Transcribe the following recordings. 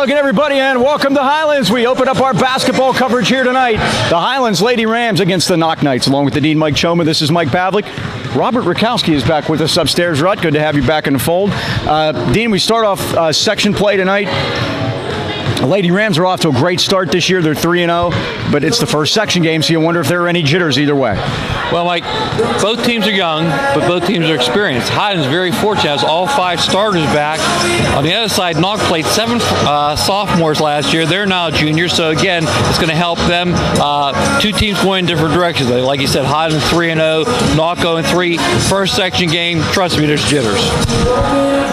Logan, everybody, and welcome to Highlands. We open up our basketball coverage here tonight. The Highlands Lady Rams against the Knoch Knights, along with the Dean Mike Choma. This is Mike Pavlik. Robert Rakowski is back with us upstairs. Rut, good to have you back in the fold. Dean, we start off section play tonight. The Lady Rams are off to a great start this year. They're 3-0, but it's the first section game, so you wonder if there are any jitters either way. Well, Mike, both teams are young, but both teams are experienced. Highlands very fortunate, has all 5 starters back. On the other side, Knoch played 7 sophomores last year. They're now juniors, so again, it's going to help them. 2 teams going in different directions. Like you said, Highlands 3-0, Knoch 0-3. First section game, trust me, there's jitters.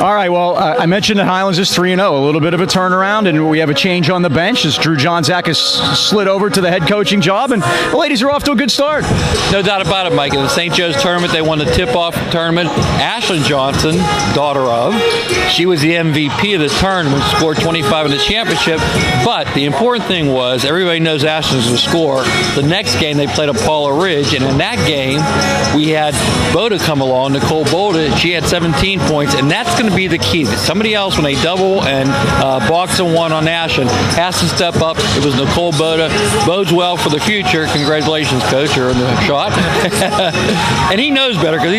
All right, well, I mentioned that Highlands is 3-0, a little bit of a turnaround, and we have a change on the bench as Drew Johnzak has slid over to the head coaching job, and the ladies are off to a good start. No doubt about it, Mike. In the St. Joe's tournament, they won the tip-off tournament. Ashlyn Johnson, daughter of, she was the MVP of the tournament, scored 25 in the championship, but the important thing was, everybody knows Ashlyn's the scorer. The next game, they played at Paula Ridge, and in that game, we had Boda come along, Nicole Boda. She had 17 points, and that's going to be the key. Somebody else, when they double and box and one on Ashlyn, has to step up. It was Nicole Boda. Bodes well for the future. Congratulations, coach, you're in the shot. And he knows better because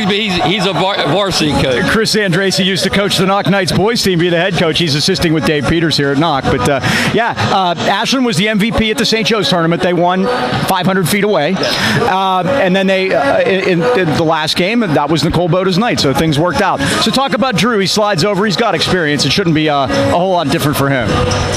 he's a varsity coach. Chris Andrasi used to coach the Knoch Knights boys team, be the head coach. He's assisting with Dave Peters here at Knoch. But Ashlyn was the MVP at the St. Joe's tournament. They won 500 feet away. And then they, in the last game, that was Nicole Boda's night. So things worked out. So talk about Drew. He slides over. He's got experience. It shouldn't be a whole lot different for him.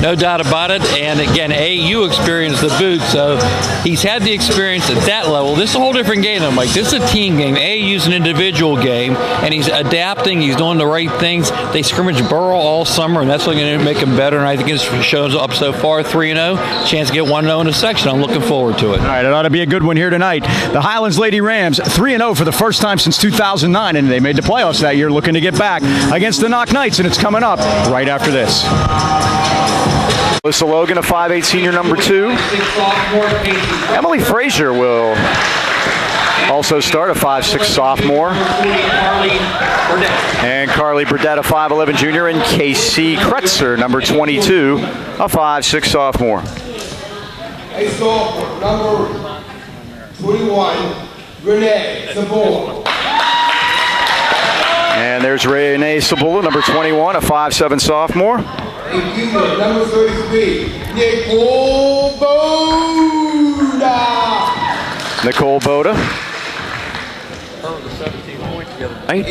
No doubt about it. And again, AU experienced the boot, so he's had the experience at that level. This is a whole different game, though, Mike. This is a team game. AAU's an individual game, and he's adapting. He's doing the right things. They scrimmage Burrow all summer, and that's what's going to make him better. And I think it shows up so far 3-0. Chance to get 1-0 in the section. I'm looking forward to it. All right, it ought to be a good one here tonight. The Highlands Lady Rams 3-0 for the first time since 2009, and they made the playoffs that year, looking to get back against the Knoch Knights, and it's coming up right after this. Alyssa Logan, a 5'8" senior, number 2. Emily Frazier will also start, a 5'6" sophomore. And Carly Burdett, a 5'11" junior. And Casey Kretzer, number 22, a 5'6" sophomore. A sophomore, number 21, Renee Sabula. And there's Renee Sabula, number 21, a 5'7" sophomore. And junior, number 33, Nicole Boda. Nicole Boda.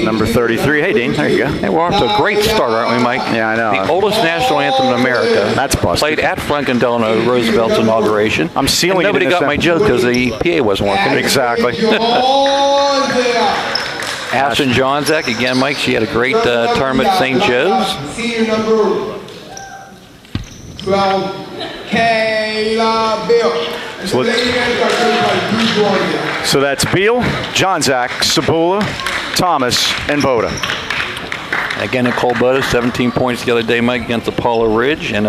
Number 33. Hey, Dean. There you go. Hey, we're off to a great start, aren't we, Mike? Yeah, I know. The oldest national anthem in America. That's busted. Played at Franklin Delano Roosevelt's inauguration. I'm sealing and it. Nobody got my joke because the PA wasn't working. Exactly. Ashlyn Johnzak, again, Mike, she had a great tournament at St. Joe's. Senior number 12, Kayla Bill. So that's Beal, Johnzak, Sabula, Thomas, and Boda. Again, Nicole Boda, 17 points the other day, Mike, against the Paula Ridge. And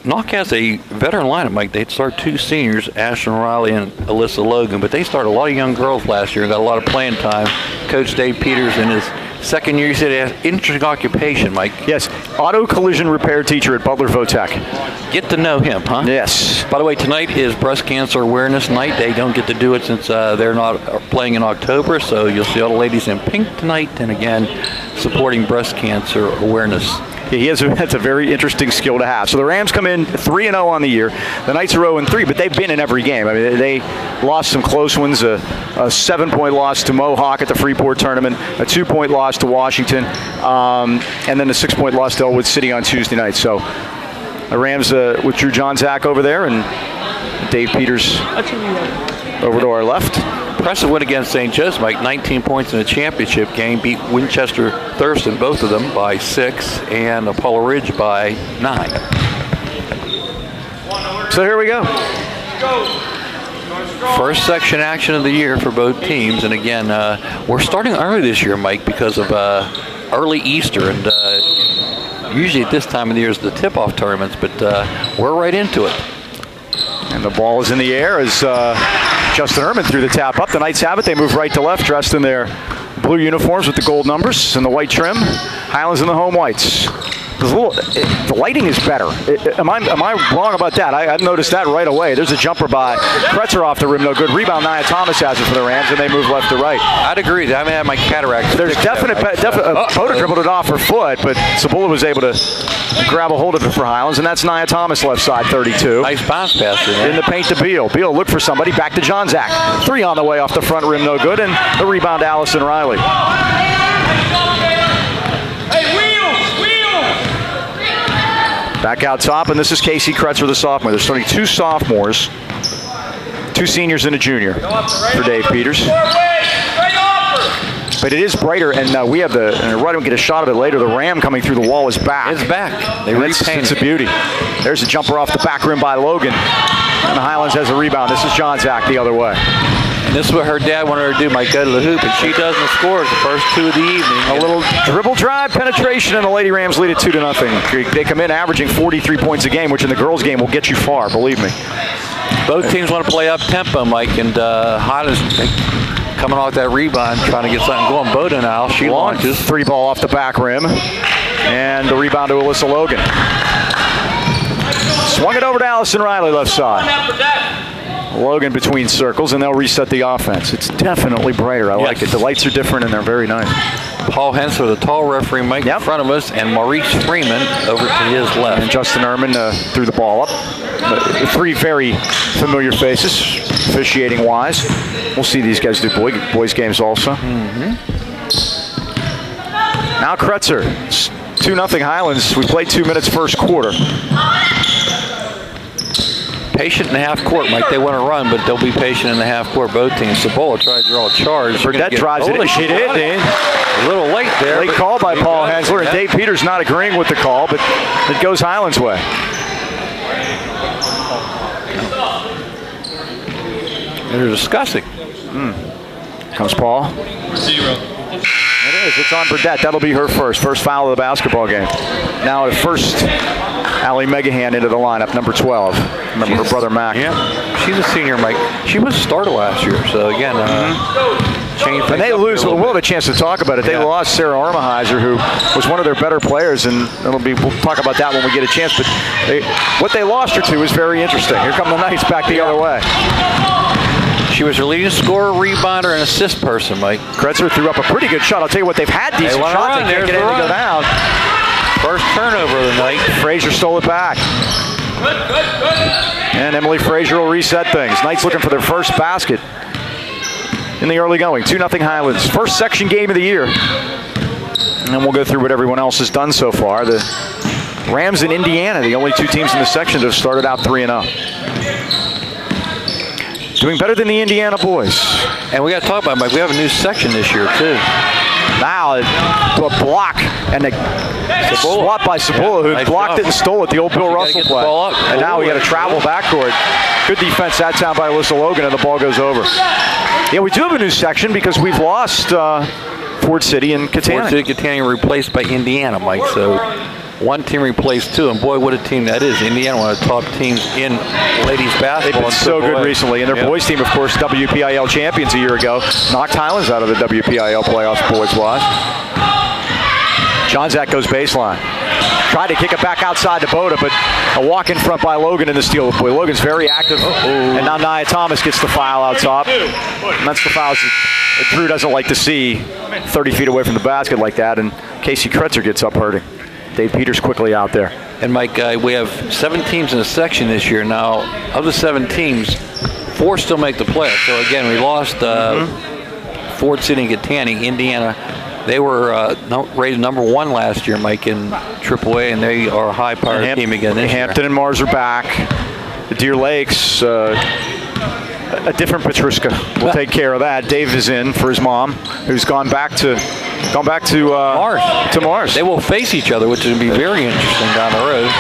Knoch has a veteran lineup, Mike. They'd start 2 seniors, Ashlyn Riley and Alyssa Logan, but they started a lot of young girls last year and got a lot of playing time. Coach Dave Peters in his second year, he said he has an interesting occupation, Mike. Yes, auto collision repair teacher at Butler Votech. Get to know him, huh? Yes. By the way, tonight is Breast Cancer Awareness Night. They don't get to do it since they're not playing in October, so you'll see all the ladies in pink tonight, and again, supporting breast cancer awareness. Yeah, that's a very interesting skill to have. So the Rams come in 3-0 on the year. The Knights are 0-3, but they've been in every game. I mean, they lost some close ones, a 7-point loss to Mohawk at the Freeport tournament, a 2-point loss to Washington, and then a 6-point loss to Elwood City on Tuesday night. So the Rams with Drew Johnzak over there and Dave Peters over to our left. Impressive win against St. Joe's, Mike. 19 points in a championship game. Beat Winchester Thurston, both of them, by 6, and Apollo Ridge by 9. So here we go. First section action of the year for both teams. And again, we're starting early this year, Mike, because of early Easter. And usually at this time of the year is the tip-off tournaments, but we're right into it. And the ball is in the air as Justin Herman threw the tap up. The Knights have it. They move right to left, dressed in their blue uniforms with the gold numbers and the white trim. Highlands in the home whites. The lighting is better. Am I wrong about that? I've noticed that right away. There's a jumper by Kretzer off the rim, no good. Rebound, Nia Thomas has it for the Rams, and they move left to right. I'd agree. I had my cataracts. There's definite Boda dribbled it off her foot, but Sabula was able to grab a hold of it for Highlands, and that's Nia Thomas left side, 32. Nice bounce pass there. In the paint to Beal. Beal looked for somebody, back to John Zach. 3 on the way off the front rim, no good, and the rebound, Allison Riley. Back out top, and this is Casey Kretzer, the sophomore. There's only 2 sophomores, 2 seniors and a junior for Dave Peters. But it is brighter, and we have and right, we'll get a shot of it later. The Ram coming through the wall is back. It's back. They repainted. It's a beauty. There's a jumper off the back rim by Logan. And Highlands has a rebound. This is John Zach the other way. And this is what her dad wanted her to do, might go to the hoop, and she doesn't score the first 2 of the evening. A little dribble drive penetration, and the Lady Rams lead it 2-0. They come in averaging 43 points a game, which in the girls' game will get you far, believe me. Both teams want to play up tempo, Mike, and Highlands coming off that rebound, trying to get something going. Boda now, she launches. 3 ball off the back rim, and the rebound to Alyssa Logan. Swung it over to Allison Riley, left side. Logan between circles, and they'll reset the offense. It's definitely brighter. I like it. The lights are different, and they're very nice. Paul Hensler, the tall referee, Mike, in front of us, and Maurice Freeman over to his left. And Justin Ehrman threw the ball up. 3 very familiar faces, officiating-wise. We'll see these guys do boys games also. Now Kretzer, 2-0 Highlands. We played 2 minutes first quarter. Patient in the half court, Mike. They want to run, but they'll be patient in the half court. Both teams. Sabola tried to draw a charge. Burdett drives it. She did, Dan. A little late there. Late call by Paul Hensler, and Dave Peters not agreeing with the call, but it goes Highlands' way. They're discussing. Comes Paul. 0. It is. It's on Burdett. That'll be her first. First foul of the basketball game. Now at first, Allie Megahan into the lineup, number 12. Remember her brother Mac. Yeah, she's a senior, Mike. She was a starter last year, so again, and they lose. We'll have a chance to talk about it. They lost Sarah Armaheiser, who was one of their better players, and we'll talk about that when we get a chance. But what they lost her to is very interesting. Here come the Knights back the other way. She was her leading scorer, rebounder, and assist person, Mike. Kretzer threw up a pretty good shot. I'll tell you what, they've had decent shots. They can't get in to go down. First turnover of the night. Frazier stole it back. And Emily Frazier will reset things. Knights looking for their first basket in the early going. 2-0 Highlands. First section game of the year. And then we'll go through what everyone else has done so far. The Rams and Indiana, the only 2 teams in the section that have started out 3-0. Doing better than the Indiana boys. And we got to talk about it, Mike. We have a new section this year, too. Now, a block and a swat by Sabola, who nice blocked job. it and stole it, the old Bill Russell play. And now we got a travel backcourt. Good defense that time by Alyssa Logan, and the ball goes over. Yeah, we do have a new section because we've lost Ford City and Catania. Ford City Catania replaced by Indiana, Mike. So 1 team replaced 2, and boy, what a team that is. Indiana, one of the top teams in ladies basketball. They've been so good recently. And their boys team, of course, WPIL champions a year ago, knocked Highlands out of the WPIL playoffs boys-wise. John Zach goes baseline. Tried to kick it back outside to Boda, but a walk in front by Logan in the steal. Boy, Logan's very active. And now Nia Thomas gets the foul out top. And that's the fouls that Drew doesn't like to see 30 feet away from the basket like that. And Casey Kretzer gets up hurting. Dave Peters quickly out there. And Mike, we have 7 teams in the section this year. Now, of the 7 teams, 4 still make the playoffs. So again, we lost Ford City and Catania. Indiana, they were rated number 1 last year, Mike, in AAA, and they are a high-powered team again this Hampton year. and Mars are back. The Deer Lakes, a different Petruska will take care of that. Dave is in for his mom, who's gone back to Mars. They will face each other, which is going to be very interesting down the road.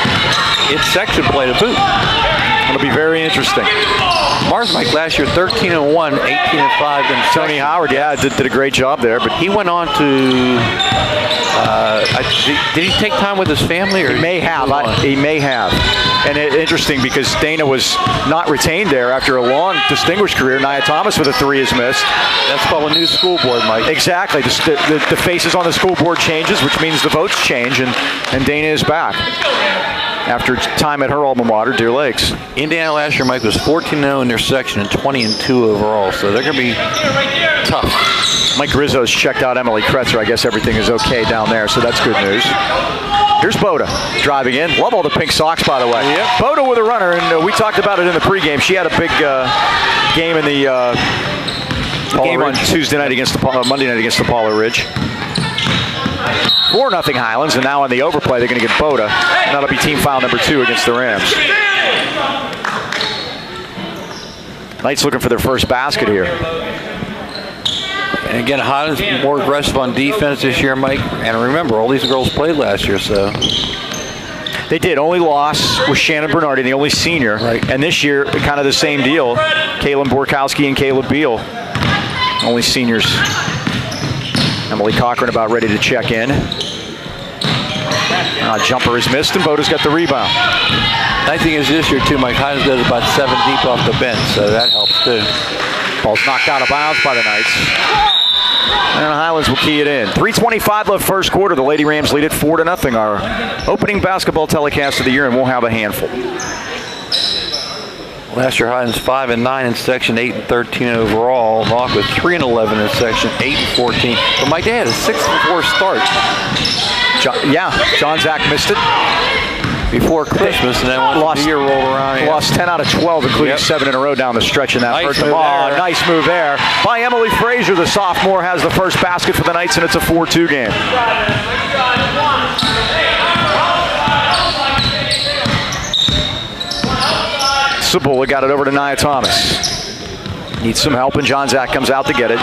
It's section play to boot. It'll be very interesting. Mars, Mike, last year 13-1, 18-5. And Tony Howard, did a great job there, but he went on to. Did he take time with his family? Or he may have. And interesting because Dana was not retained there after a long, distinguished career. Nia Thomas with a 3 is missed. That's called a new school board, Mike. Exactly. The faces on the school board changes, which means the votes change, and Dana is back after time at her alma mater, Deer Lakes. Indiana last year, Mike, was 14-0 in their section and 20-2 overall, so they're going to be tough. Mike Rizzo's checked out Emily Kretzer. I guess everything is okay down there, so that's good news. Here's Boda driving in. Love all the pink socks, by the way. Yep. Boda with a runner, and we talked about it in the pregame. She had a big game in the game on Tuesday night against the Monday night against the Paula Ridge. 4-0 Highlands, and now on the overplay they're going to get Boda, and that'll be team foul number 2 against the Rams. Knights looking for their first basket here. And again, Highlands more aggressive on defense this year, Mike. And remember, all these girls played last year, so. They did. Only loss was Shannon Bernardi, the only senior. Right. And this year, kind of the same deal. Kaylin Borkowski and Caleb Beal, only seniors. Emily Cochran about ready to check in. Jumper is missed, and Boda's got the rebound. Nice thing is this year, too, Mike, Highlands does about 7 deep off the bench, so that helps, too. Ball's knocked out of bounds by the Knights. And the Highlands will key it in. 3:25 left first quarter. The Lady Rams lead it 4-0. Our opening basketball telecast of the year, and we'll have a handful. Last year, Highlands 5-9 in section, 8-13 overall. Knoch was 3-11 in section, 8-14. But Mike, they had a 6-4 start. John Zach missed it before Christmas, and then once the year rolled around, lost 10 out of 12, including 7 in a row down the stretch, and that hurt them all. Nice move there by Emily Frazier. The sophomore has the first basket for the Knights, and it's a 4-2 game. Cibola got it over to Nia Thomas. Needs some help, and John Zach comes out to get it.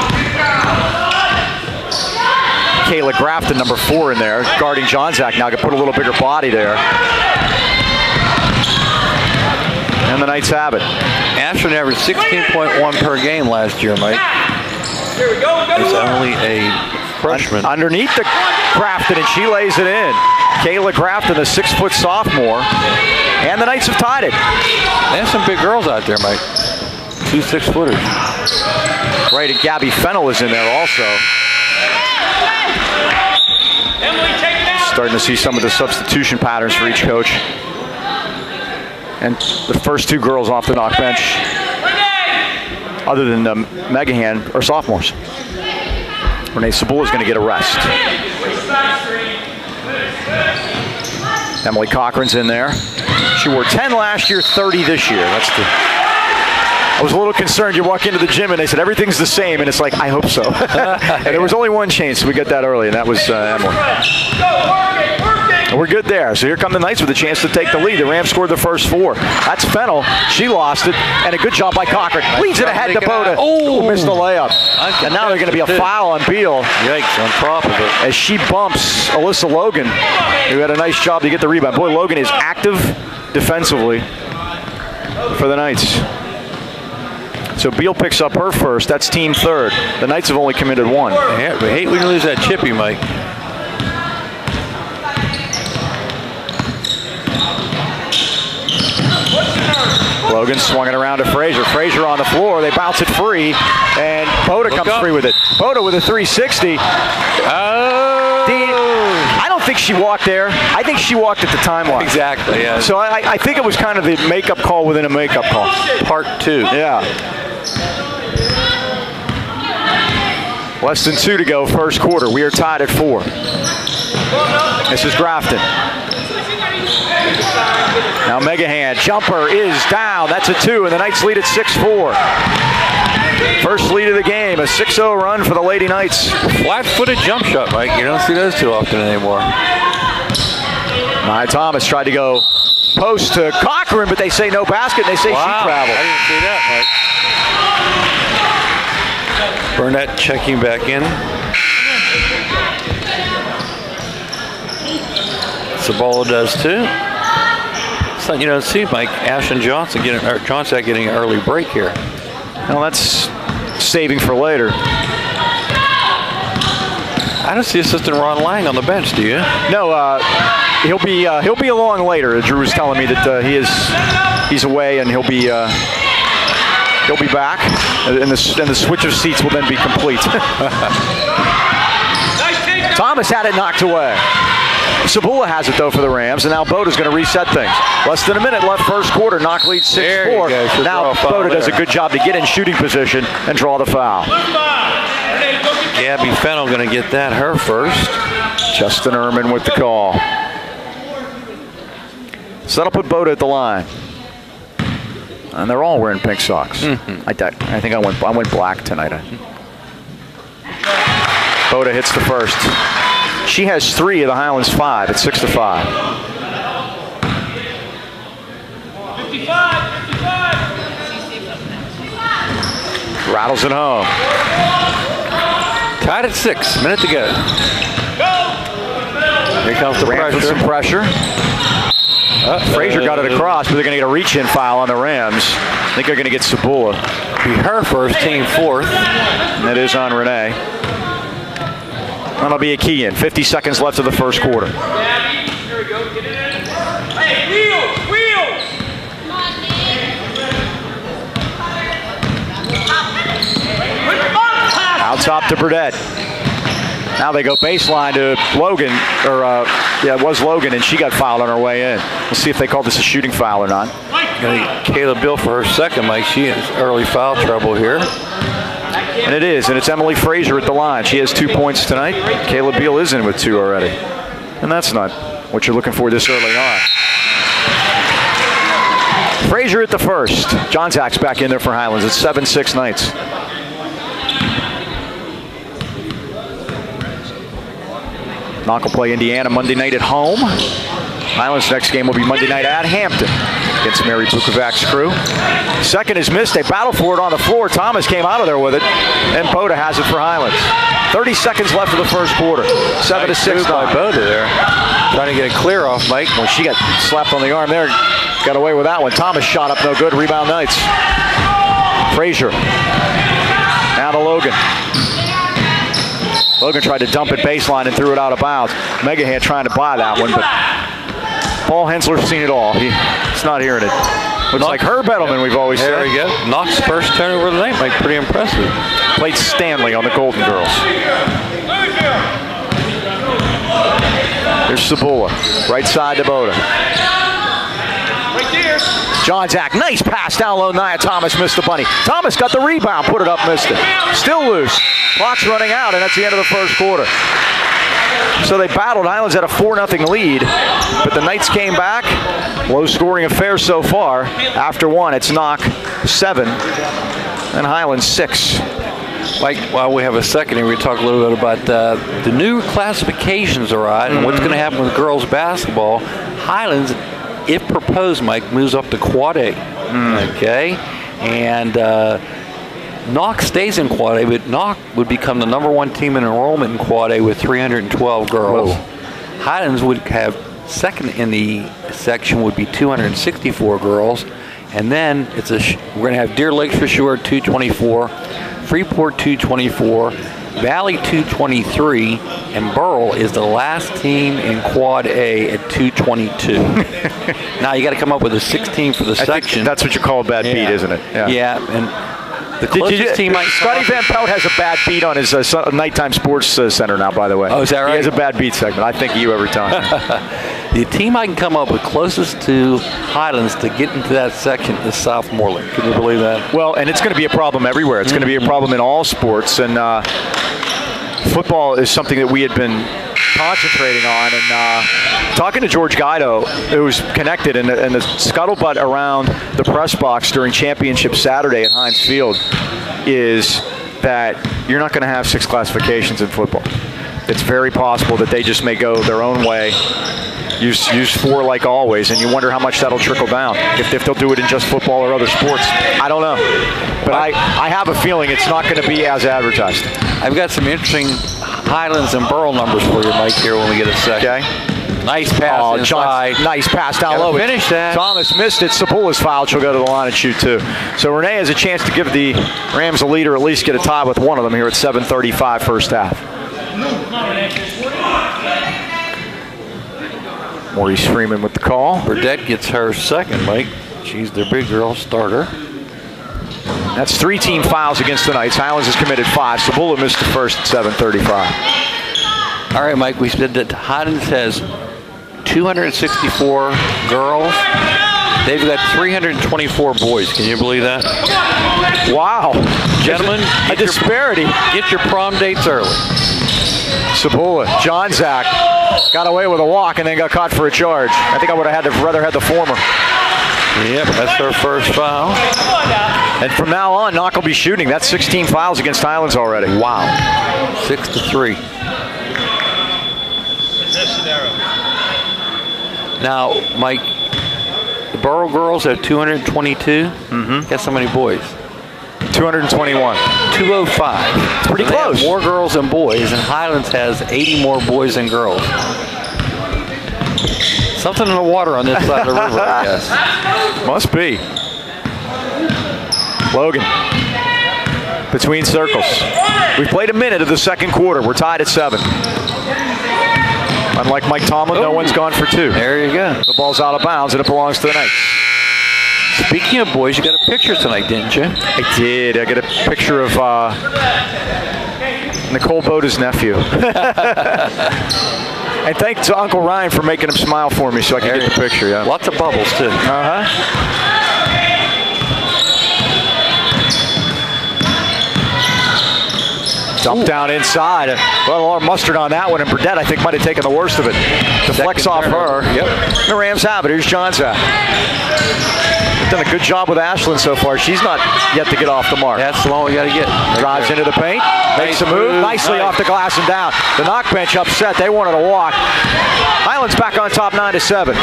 Kayla Grafton, number 4 in there, guarding John Zach now. Can put a little bigger body there. And the Knights have it. Ashton averaged 16.1 per game last year, Mike. It's only a freshman. Underneath the Grafton, and she lays it in. Kayla Grafton, the 6-foot sophomore. And the Knights have tied it. They have some big girls out there, Mike. 2 6-footers. Right, and Gabby Fennell is in there also. Starting to see some of the substitution patterns for each coach. And the first 2 girls off the Knoch bench, other than Megahan, are sophomores. Renee Cibola is going to get a rest. Emily Cochran's in there. She wore 10 last year, 30 this year. I was a little concerned. You walk into the gym and they said everything's the same, and it's like, I hope so. And there was only one change, so we got that early, and that was Emily. We're good there. So here come the Knights with a chance to take the lead. The Rams scored the first 4. That's Fennell. She lost it, and a good job by Cochran. Leads it ahead to Boda. Oh, missed the layup. And now there's going to be a foul on Beal. Yikes, on top of it. As she bumps Alyssa Logan, who had a nice job to get the rebound. Boy, Logan is active defensively for the Knights. So Beal picks up her first. That's team 3rd. The Knights have only committed 1. Yeah, we hate when you lose that chippy, Mike. Logan swung it around to Frazier. Frazier on the floor. They bounce it free, and Boda comes free with it. Boda with a 360. I don't think she walked there. I think she walked at the timeline. Exactly, yeah. So I think it was kind of the makeup call within a makeup call. Part 2. Yeah. Less than 2 to go, first quarter. We are tied at 4. This is Grafton. Now Megahan, jumper is down. That's a 2, and the Knights lead at 6-4. First lead of the game, a 6-0 run for the Lady Knights. Flat-footed jump shot, Mike. You don't see those too often anymore. Nia Thomas tried to go post to Cochran, but they say no basket, and they say she traveled. I didn't see that, Mike. Burnett checking back in. Cibola does too. Something you don't see, Mike. Ashton Johnson getting an early break here. Well, that's saving for later. I don't see assistant Ron Lang on the bench, do you? No, he'll be along later. Drew was telling me that he's away and he'll be back, and the switch of seats will then be complete. Thomas had it knocked away. Sabula has it though for the Rams, and now Boda's going to reset things. Less than a minute left first quarter. Knoch leads 6-4. Now Boda does a good job to get in shooting position and draw the foul. Gabby Fennell going to get that, her first. Justin Ehrman with the call. So that'll put Boda at the line. And they're all wearing pink socks. Mm-hmm. I think I went black tonight. Boda hits the first. She has 3 of the Highlands 5 at 6-5. 55. Rattles it home. Tied at 6. Minute to go. Here comes the Rams with some pressure. Frazier got it across, but they're going to get a reach-in foul on the Rams. I think they're going to get Sabula. Be her first, team 4th. And it is on Renee. That'll be a key in. 50 seconds left of the first quarter. Here we go. Get it in. Hey, wheels! Out top to Burdett. Now they go baseline to Logan, it was Logan, and she got fouled on her way in. We'll see if they call this a shooting foul or not. Kayla Bill for her second, Mike. She has early foul trouble here. And it is, and it's Emily Frazier at the line. She has 2 points tonight. Kayla Beal is in with 2 already. And that's not what you're looking for this early on. Frazier at the first. John Zach's back in there for Highlands. It's 7-6 Knights. Knoch will play Indiana Monday night at home. Highlands' next game will be Monday night at Hampton against Mary Bukovac's crew. Second is missed. They battle for it on the floor. Thomas came out of there with it, and Boda has it for Highlands. 30 seconds left of the first quarter. 7-6 by Boda there. Trying to get a clear off, Mike. Well, she got slapped on the arm there. Got away with that one. Thomas shot up no good. Rebound Knights. Frazier. Now to Logan. Logan tried to dump it baseline and threw it out of bounds. Megahan trying to buy that one, but Paul Hensler's seen it all. He's not hearing it. Looks like Herb Edelman, we've always said. There we go. Knoch's first turnover of the night, Mike. Pretty impressive. Played Stanley on the Golden Girls. Here's Sabula. Right side to Boda. John Zach, nice pass down low. Nia Thomas missed the bunny. Thomas got the rebound, put it up, missed it. Still loose. Clock's running out, and that's the end of the first quarter. So they battled. Highlands had a 4-0 lead, but the Knights came back. Low-scoring affair so far. After one, it's Knoch 7 and Highlands 6. Mike, while we have a second here, we talk a little bit about the new classifications are out and what's going to happen with girls basketball. Highlands, if proposed, Mike, moves up to Quad A. Okay? And Knoch stays in Quad A, but Knoch would become the #1 team in enrollment in Quad A with 312 girls. Whoa. Highlands would have second in the section would be 264 girls. And then we're going to have Deer Lakes for sure, 224, Freeport 224, Valley 223, and Burrell is the last team in Quad A at 222. Now you got to come up with a 16 for the section. That's what you call a bad beat, isn't it? Yeah, and the closest team might. Scotty Van Pelt has a bad beat on his nighttime sports center now, by the way. Oh, is that right? He has a bad beat segment. I think of you every time. The team I can come up with closest to Highlands to get into that section is South Moreland. Can you believe that? Well, and it's going to be a problem everywhere. It's going to be a problem in all sports, and football is something that we had been concentrating on. And talking to George Guido, who's connected, and the scuttlebutt around the press box during Championship Saturday at Heinz Field is that you're not going to have 6 classifications in football. It's very possible that they just may go their own way. Use 4 like always, and you wonder how much that'll trickle down. If they'll do it in just football or other sports, I don't know. But I have a feeling it's not going to be as advertised. I've got some interesting Highlands and Burrell numbers for you, Mike, here when we get a second. Okay. Nice pass inside. Nice pass down low. Finish that. Thomas missed it. Sabula's fouled. She'll go to the line and shoot 2. So Renee has a chance to give the Rams a lead or at least get a tie with one of them here at 7:35 first half. Maurice Freeman with the call. Burdette gets her second, Mike. She's their big girl starter. That's 3 team fouls against the Knights. Highlands has committed 5. Sabula missed the first at 7:35. All right, Mike, we said that Highlands has 264 girls. They've got 324 boys. Can you believe that? Wow. Gentlemen, A disparity. Get your prom dates early. Sabula, John Zach got away with a walk and then got caught for a charge. I think I would have rather had the former. Yep, that's her first foul. And from now on, Knoch will be shooting. That's 16 fouls against Highlands already. Wow. 6-3. Now, Mike, the Borough girls have 222. Guess how many boys? 221. 205. Pretty So they have close. more girls than boys, and Highlands has 80 more boys than girls. Something in the water on this side of the river, I guess. Must be. Logan. Between circles. We've played a minute of the second quarter. We're tied at 7. Unlike Mike Tomlin, no one's gone for 2. There you go. The ball's out of bounds, and it belongs to the Knights. Speaking of boys, you got a picture tonight, didn't you? I did. I got a picture of Nicole Boda's nephew. And thanks to Uncle Ryan for making him smile for me so I could get the picture. Yeah. Lots of bubbles, too. Dump down inside. Well, a lot of mustard on that one, and Burdette, I think, might have taken the worst of it. Deflects off her. Yep. The Rams have it. Here's Johnson. They've done a good job with Ashland so far. She's not yet to get off the mark. That's the one we got to get. Drives into the paint, makes a move, nicely off the glass and down. The Knoch bench upset. They wanted a walk. Highlands back on top 9-7.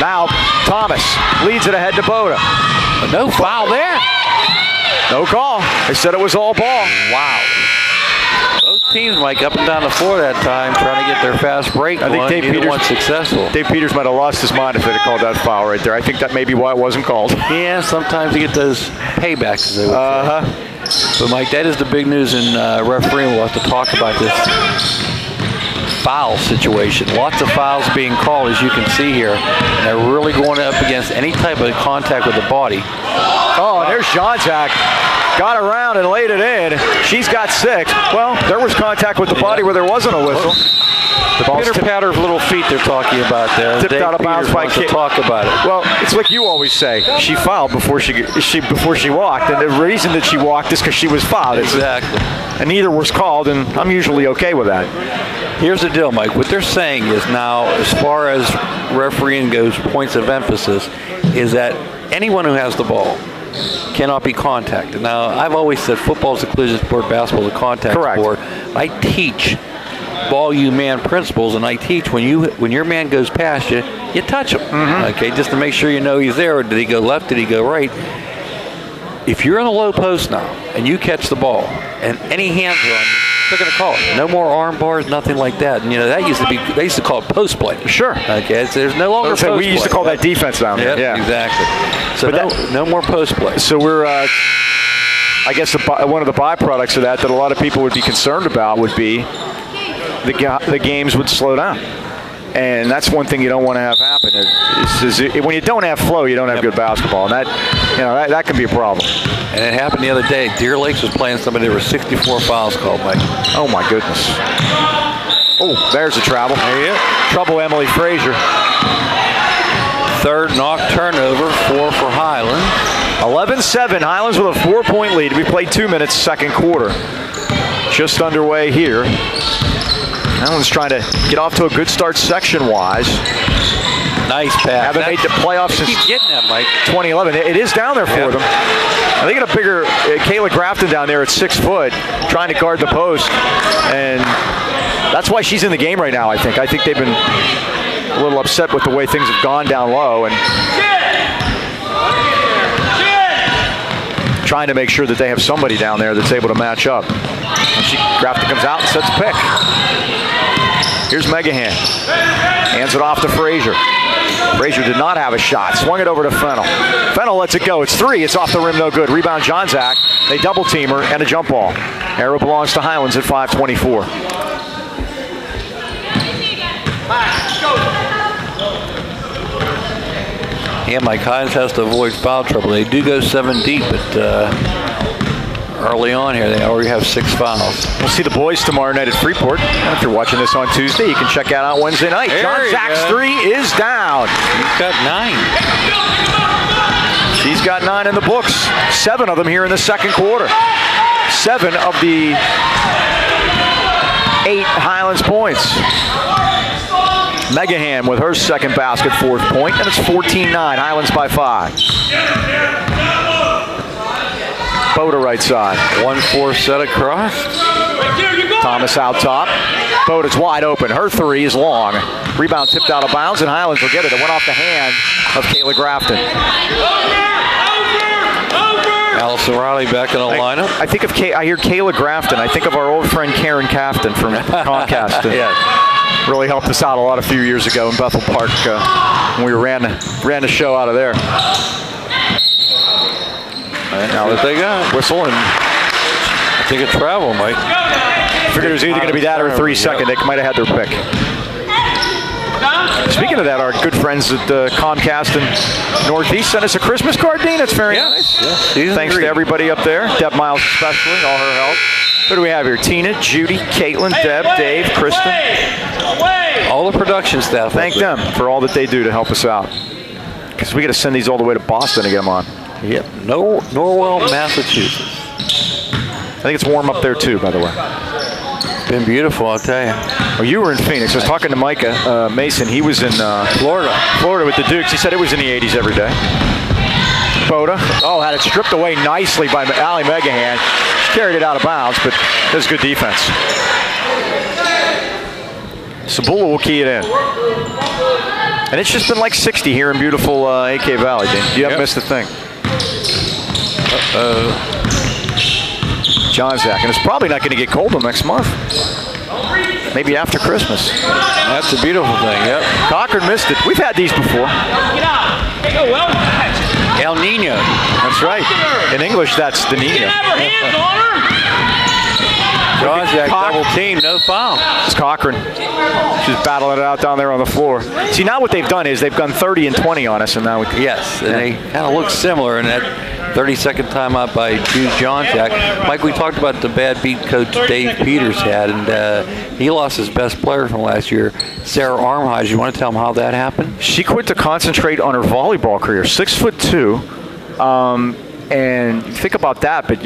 Now Thomas leads it ahead to Boda. No foul there. No call. They said it was all ball. Wow. Both teams, Mike, up and down the floor that time, trying to get their fast break. I think Dave Peters was successful. Dave Peters might have lost his mind if they'd have called that foul right there. I think that may be why it wasn't called. Yeah, sometimes you get those paybacks, as they would say. But, Mike, that is the big news in refereeing. We'll have to talk about this foul situation. Lots of fouls being called, as you can see here. And they're really going up against any type of contact with the body. Oh, and there's Johnzak. Got around and laid it in. She's got 6. Well, there was contact with the body where there wasn't a whistle. The ball's Pitter-patter of little feet they're talking about there. Tipped Dave out of bounds Peters by wants to Kit. talk about it. Well, it's like you always say. She fouled before she walked, and the reason that she walked is because she was fouled. Exactly. And neither was called, and I'm usually okay with that. Here's the deal, Mike. What they're saying is now, as far as refereeing goes, points of emphasis, is that anyone who has the ball cannot be contacted. Now, I've always said football is a collision sport, basketball is a contact sport. I teach ball you man principles, and I teach when your man goes past you, you touch him. Okay, just to make sure you know he's there. Or did he go left? Did he go right? If you're in the low post now and you catch the ball and any hands are on you, they're going to call it. No more arm bars, nothing like that. And that used to be, they used to call it post play. Sure. Okay, so there's no longer post play. We used to call that defense down there. Yeah, exactly. So no more post play. So we're, I guess one of the byproducts of that a lot of people would be concerned about would be the games would slow down. And that's one thing you don't want to have happen. When you don't have flow, you don't have good basketball, and that can be a problem. And it happened the other day. Deer Lakes was playing somebody. There were 64 fouls called, Mike. Oh my goodness. Oh, there's a travel. Trouble, Emily Frazier. Third Knoch turnover, 4 for Highlands. 11-7. Highlands with a 4-point lead. We played 2 minutes, second quarter. Just underway here. Highlands trying to get off to a good start section-wise. Nice pass. Haven't made the playoffs since keep getting that, Mike. 2011. It is down there for them. They got a bigger Kayla Grafton down there at 6 foot, trying to guard the post, and that's why she's in the game right now. I think they've been a little upset with the way things have gone down low, and trying to make sure that they have somebody down there that's able to match up. Grafton comes out and sets a pick. Here's Megahan. Hands it off to Frazier. Frazier did not have a shot. Swung it over to Fennell. Fennell lets it go. It's 3. It's off the rim, no good. Rebound, Johnzak. They double team her and a jump ball. Arrow belongs to Highlands at 5:24. Yeah, Mike Highlands has to avoid foul trouble. They do go 7 deep, but early on here, they already have 6 fouls. We'll see the boys tomorrow night at Freeport. And if you're watching this on Tuesday, you can check out on Wednesday night. John Zach's 3 is down. He's got 9. She's got 9 in the books. 7 of them here in the second quarter. 7 of the 8 Highlands points. Megahan with her second basket, 4th point, and it's 14-9. Highlands by 5. Boda right side. 1-4 set across. Thomas out top. Boda's wide open. Her 3 is long. Rebound tipped out of bounds, and Highlands will get it. It went off the hand of Kayla Grafton. Allison Riley back in the lineup. I think of I hear Kayla Grafton. I think of our old friend Karen Cafton from Comcast. Yeah. Really helped us out a few years ago in Bethel Park when we ran the show out of there. Now that they got whistle, and I think it's travel, Mike. Figured it was either going to be that or 3 second. They might have had their pick. Speaking of that, our good friends at Comcast and Northeast sent us a Christmas card, Dean. It's very nice. Yeah. Thanks to everybody up there. Deb Miles especially, all her help. Who do we have here? Tina, Judy, Caitlin, Deb, Dave, Kristen. All the production staff. Thank them for all that they do to help us out. Because we got to send these all the way to Boston to get them on. Yep. Norwell, Massachusetts. I think it's warm up there too, by the way. It's been beautiful, I'll tell you. Well, you were in Phoenix. I was talking to Micah Mason. He was in Florida with the Dukes. He said it was in the 80s every day. Boda. Oh, had it stripped away nicely by Allie Megahan. She carried it out of bounds, but that's good defense. Sabula will key it in. And it's just been like 60 here in beautiful AK Valley, Dean. You haven't missed a thing. John Zach. And it's probably not going to get cold till next month. Maybe after Christmas. That's a beautiful thing, yep. Cochran missed it. We've had these before. El Nino. That's right. In English, that's the Nino. John Zach double team, no foul. It's Cochran. She's battling it out down there on the floor. See, now what they've done is they've gone 30 and 20 on us, and now we can. Yes, and they kind of look similar in that 32nd timeout by John Zach. Mike, we talked about the bad beat coach Dave Peters had, and he lost his best player from last year, Sarah Armhage. You want to tell him how that happened? She quit to concentrate on her volleyball career. 6'2", and think about that, but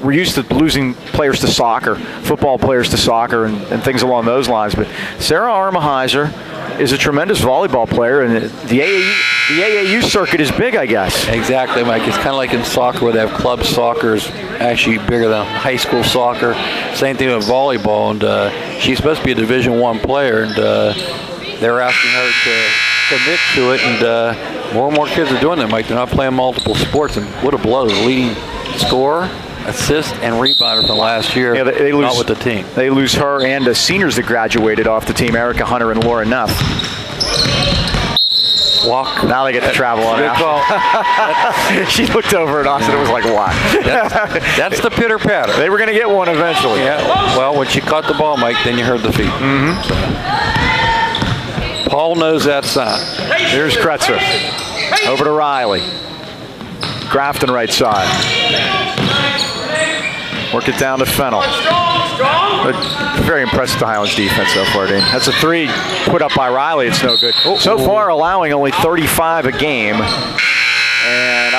we're used to losing players to soccer, football players to soccer, and things along those lines. But Sarah Armheiser is a tremendous volleyball player, and the AAU circuit is big, I guess. Exactly, Mike. It's kind of like in soccer where they have club soccer is actually bigger than high school soccer. Same thing with volleyball, and she's supposed to be a Division I player, and they're asking her to commit to it, and more and more kids are doing that, Mike. They're not playing multiple sports, and what a blow. The leading scorer, assist, and rebounder from last year, they lose, not with the team. They lose her and the seniors that graduated off the team, Erica Hunter and Laura Neff. Walk. Now they get to travel on out. She looked over at us and it was like, what? That's the pitter patter. They were going to get one eventually. Yeah. Well, when she caught the ball, Mike, then you heard the feet. Mm-hmm. Paul knows that sign. Here's Kretzer. Over to Riley. Grafton right side. Work it down to Fennel. Very impressed with the Highlands defense so far, Dean. That's a 3 put up by Riley. It's no good. So far, allowing only 35 a game. And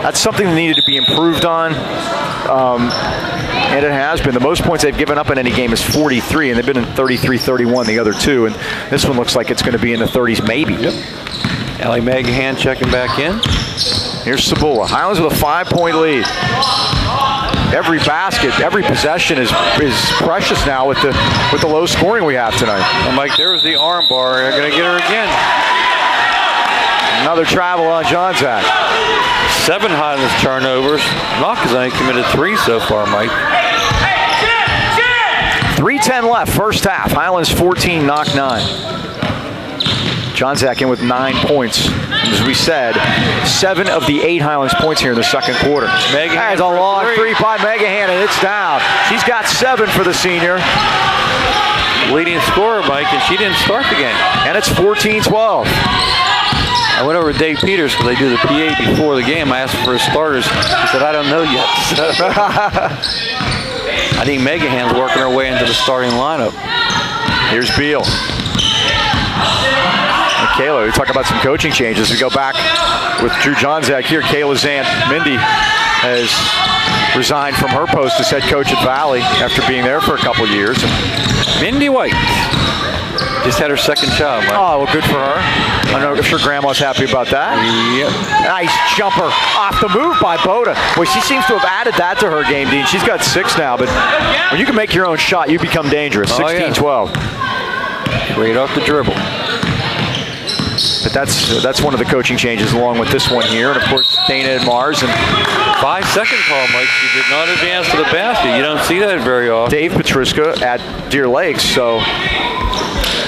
that's something that needed to be improved on. And it has been. The most points they've given up in any game is 43, and they've been in 33-31 the other 2. And this one looks like it's going to be in the 30s maybe. Yep. Allie Megahan checking back in. Here's Sabula. Highlands with a 5-point lead. Every basket, every possession is precious now with the low scoring we have tonight. And Mike, there was the arm bar. They're going to get her again. Another travel on John Zach. 7 Highlands turnovers. Knoch has only committed 3 so far, Mike. 3:10 left, first half. Highlands 14, Knoch 9. John Zach in with 9 points. As we said, 7 of the 8 Highlands points here in the second quarter. There's a long 3 by Megahan, and it's down. She's got 7 for the senior. Leading scorer, Mike, and she didn't start the game. And it's 14-12. I went over to Dave Peters because they do the PA before the game. I asked him for his starters. He said, I don't know yet. I think Megahan's working her way into the starting lineup. Here's Beal. Kayla, we talk about some coaching changes. We go back with Drew Johnzak here. Kayla's aunt, Mindy, has resigned from her post as head coach at Valley after being there for a couple years. Mindy White just had her second child, Mike. Oh, well, good for her. I'm sure Grandma's happy about that. Yep. Nice jumper off the move by Boda. Boy, she seems to have added that to her game, Dean. She's got 6 now, but when you can make your own shot, you become dangerous. 16-12. Great off the dribble. But that's one of the coaching changes along with this one here. And, of course, Dana and Mars. And 5-second call, Mike. She did not advance to the basket. You don't see that very often. Dave Petriska at Deer Lakes. So,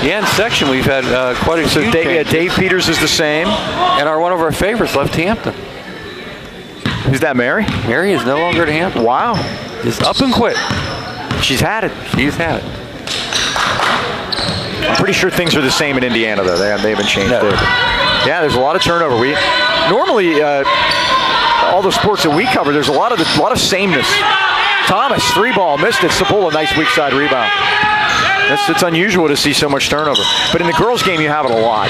yeah, in section we've had quite a few changes. Dave Peters is the same. And one of our favorites left Hampton. Who's that, Mary? Mary is no longer at Hampton. Wow. Just up and quit. She's had it. She's had it. I'm pretty sure things are the same in Indiana, though. They haven't changed there. Yeah, there's a lot of turnover. Normally all the sports that we cover, there's a lot of sameness. Thomas, 3-ball, missed it. Sabula, nice weak side rebound. It's unusual to see so much turnover. But in the girls' game, you have it a lot.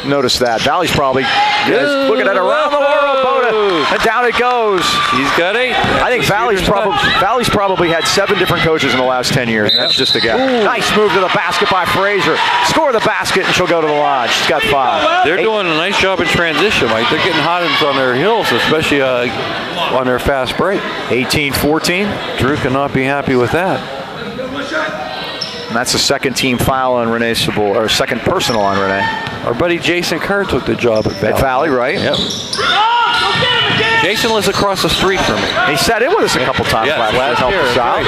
Notice that. Valley's probably looking at it around the world, Boda, and down it goes. He's got 8. I think Valley's probably had 7 different coaches in the last 10 years. Yep. That's just a guess. Nice move to the basket by Frazier. Score the basket, and she'll go to the line. She's got 5. They're doing a nice job in transition, Mike. They're getting hot on their heels, especially on their fast break. 18-14. Drew cannot be happy with that. And that's the second team foul on Renee Sabula, or second personal on Renee. Our buddy Jason Kerr took the job at Valley. At Valley, right? Yep. Jason lives across the street from me. He sat in with us a couple times last year. Right.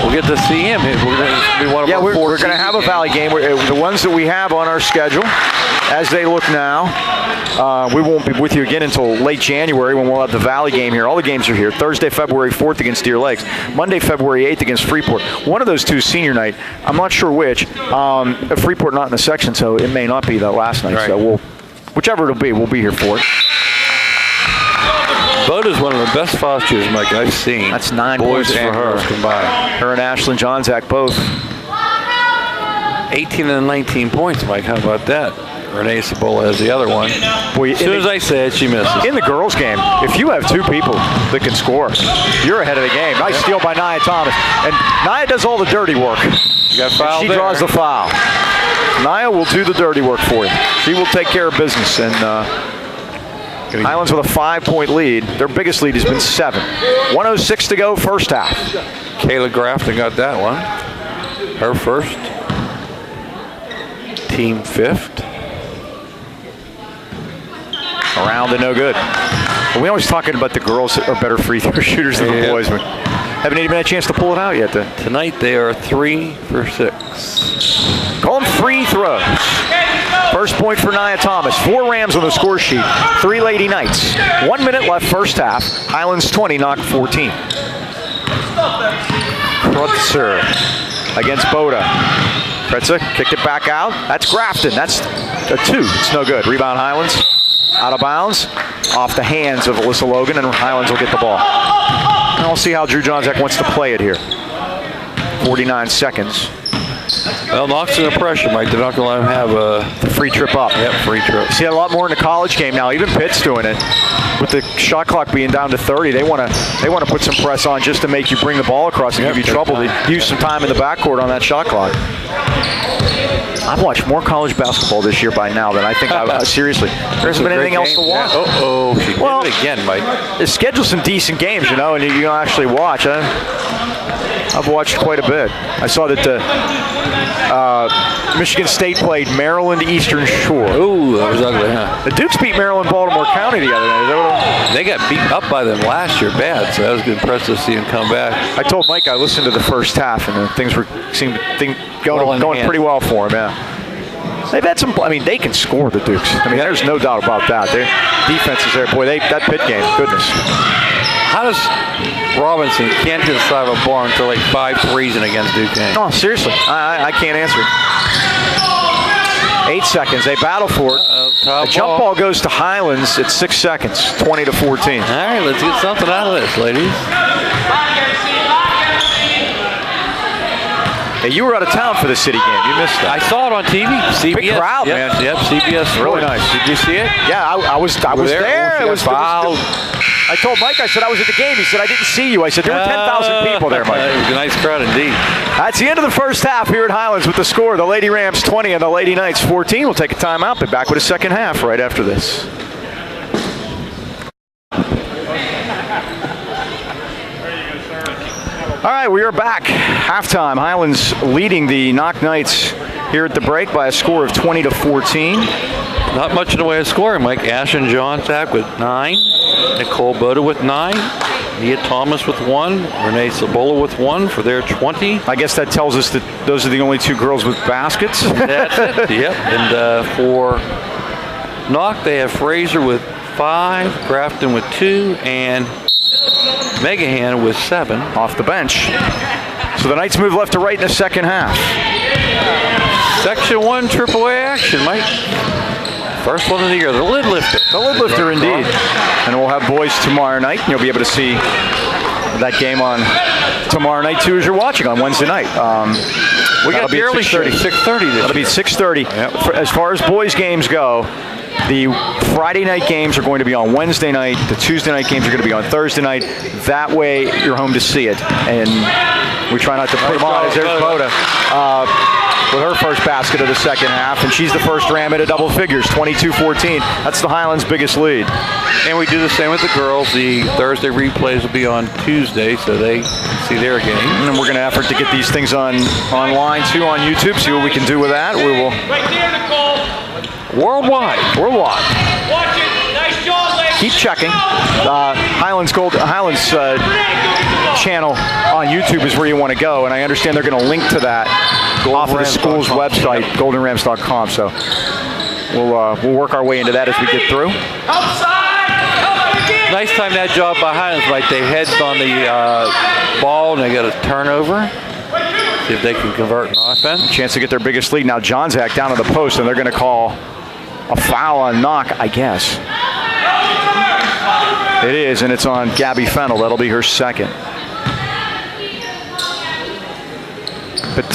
We'll get to see him. We're going to be one of our we're going to have a Valley game. The ones that we have on our schedule, as they look now, we won't be with you again until late January when we'll have the Valley game here. All the games are here. Thursday, February 4th against Deer Lakes. Monday, February 8th against Freeport. One of those two is senior night. I'm not sure which. Freeport not in the section, so it may not be the last night. Right. So whichever it'll be, we'll be here for it. Boda's one of the best fosters, Mike, I've seen. That's 9 boys points for her. Combined. Her and Ashlyn Johnzak both. 18 and 19 points, Mike. How about that? Renee Sabula has the other one. Boy, as soon as I say it, she misses. In the girls' game, if you have 2 people that can score, you're ahead of the game. Nice steal by Nia Thomas. And Nia does all the dirty work. You got fouled she there. Draws the foul. Nia will do the dirty work for you. She will take care of business. And Highlands with a 5-point lead. Their biggest lead has been 7. 1:06 to go, first half. Kayla Grafton got that one. Her first. Team 5th. Around and no good. But we always talking about the girls are better free throw shooters than the boys. But haven't even had a chance to pull it out yet. Tonight they are 3 for 6. Call them free throws. First point for Nia Thomas. 4 Rams on the score sheet. 3 Lady Knights. 1 minute left first half. Highlands 20, Knoch 14. Krutzer against Boda. Krutzer kicked it back out. That's Grafton. That's a 2. It's no good. Rebound Highlands. Out of bounds. Off the hands of Alyssa Logan, and Highlands will get the ball. And we'll see how Drew Johnzak wants to play it here. 49 seconds. Well, Knoch's under pressure, Mike. They're not going to let him have a free trip up. Yep, free trip. See a lot more in the college game now. Even Pitt's doing it. With the shot clock being down to 30, they want to put some press on just to make you bring the ball across and give you trouble. To use some time in the backcourt on that shot clock. I've watched more college basketball this year by now than I think I've seriously. There hasn't been anything else to watch. Yeah. She did it again, Mike. They schedule some decent games, and you actually watch. I've watched quite a bit. I saw that Michigan State played Maryland Eastern Shore. Ooh, that was ugly, huh? The Dukes beat Maryland Baltimore County the other night. They got beat up by them last year bad, so that was impressive to see them come back. I told Mike I listened to the first half, and things seemed going pretty well for them, yeah. They've had some, they can score, the Dukes. There's no doubt about that. Their defense is there. Boy, that Pitt game, goodness. How does Robinson can't get inside of a bar until like 5 threes and against Duquesne? No, seriously, I can't answer. 8 seconds. They battle for it. The jump ball goes to Highlands at 6 seconds, 20 to 14. All right, let's get something out of this, ladies. Hey, you were out of town for the city game. You missed that. I saw it on TV. CBS. Big crowd, yep, man. Yep, CBS. Really Sports. nice. Did you see it? Yeah, I was there. It was fouled. I told Mike, I said I was at the game. He said, I didn't see you. I said, there were 10,000 people there, Mike. It was a nice crowd indeed. That's the end of the first half here at Highlands with the score. The Lady Rams 20 and the Lady Knights 14. We'll take a timeout, but back with a second half right after this. All right, we are back. Halftime. Highlands leading the Knoch Knights here at the break by a score of 20 to 14. Not much in the way of scoring, Mike. Ashlyn Johnsack with 9. Nicole Boda with 9. Nia Thomas with 1. Renee Cibola with 1 for their 20. I guess that tells us that those are the only 2 girls with baskets. That's it. Yep. And for Knoch, they have Fraser with 5, Grafton with 2, and Megahan with 7 off the bench. So the Knights move left to right in the second half. Section 1 AAA action, Mike. First one of the year, the lid lifter. The lid lifter, indeed. And we'll have boys tomorrow night. You'll be able to see that game on tomorrow night, too, as you're watching on Wednesday night. We got the early show, 6:30 this That'll be 6:30. Yep. As far as boys' games go, the Friday night games are going to be on Wednesday night. The Tuesday night games are going to be on Thursday night. That way, you're home to see it. And we try not to put them on. As there's Boda with her first basket of the second half, and she's the first Ram at a double figures, 22-14. That's the Highlands' biggest lead. And we do the same with the girls. The Thursday replays will be on Tuesday, so they can see their game. And we're going to effort to get these things online too on YouTube. See what we can do with that. We will. Right there, Nicole. Worldwide. Watch it. Nice job, ladies. Keep checking. Highlands channel on YouTube is where you want to go, and I understand they're going to link to that off of the school's website, goldenrams.com. So we'll work our way into that as we get through. Nice time that job by Highlands, Mike. They heads on the ball and they got a turnover. See if they can convert an offense. Chance to get their biggest lead. Now Johnsack down to the post, and they're going to call a foul on Knoch, I guess. It is, and it's on Gabby Fennell. That'll be her second. But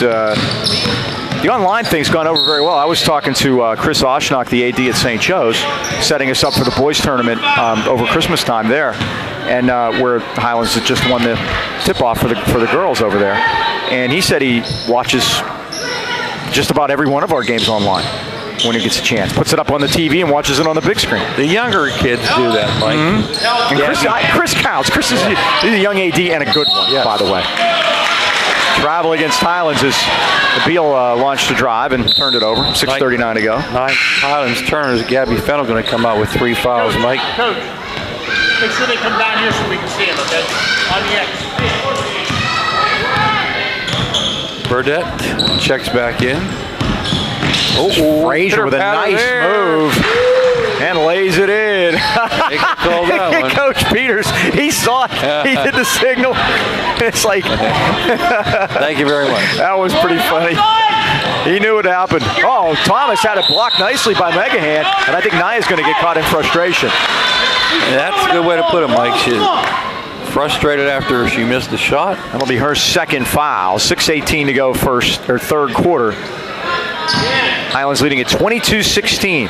the online thing's gone over very well. I was talking to Chris Oshnock, the AD at St. Joe's, setting us up for the boys tournament over Christmas time there, and where Highlands had just won the tip-off for the girls over there. And he said he watches just about every one of our games online when he gets a chance. Puts it up on the TV and watches it on the big screen. The younger kids do that, Mike. And Chris counts. Chris is a young AD and a good one, by the way. Travel against Highlands as Beal launched a drive and turned it over. 6:39 to go. Highlands turners. Gabby Fennell going to come out with 3 fouls, Mike. Coach, make sure they come down here so we can see them, okay? On the X. Burdette checks back in. Frazier with a nice move and lays it in. Coach Peters, he saw it. He did the signal. It's like, thank you very much. That was pretty funny. He knew it happened. Oh, Thomas had it blocked nicely by Megahan, and I think Nia's going to get caught in frustration. That's a good way to put it, Mike. She's frustrated after she missed the shot. That'll be her second foul. 6:18 to go third quarter. Highlands leading at 22-16.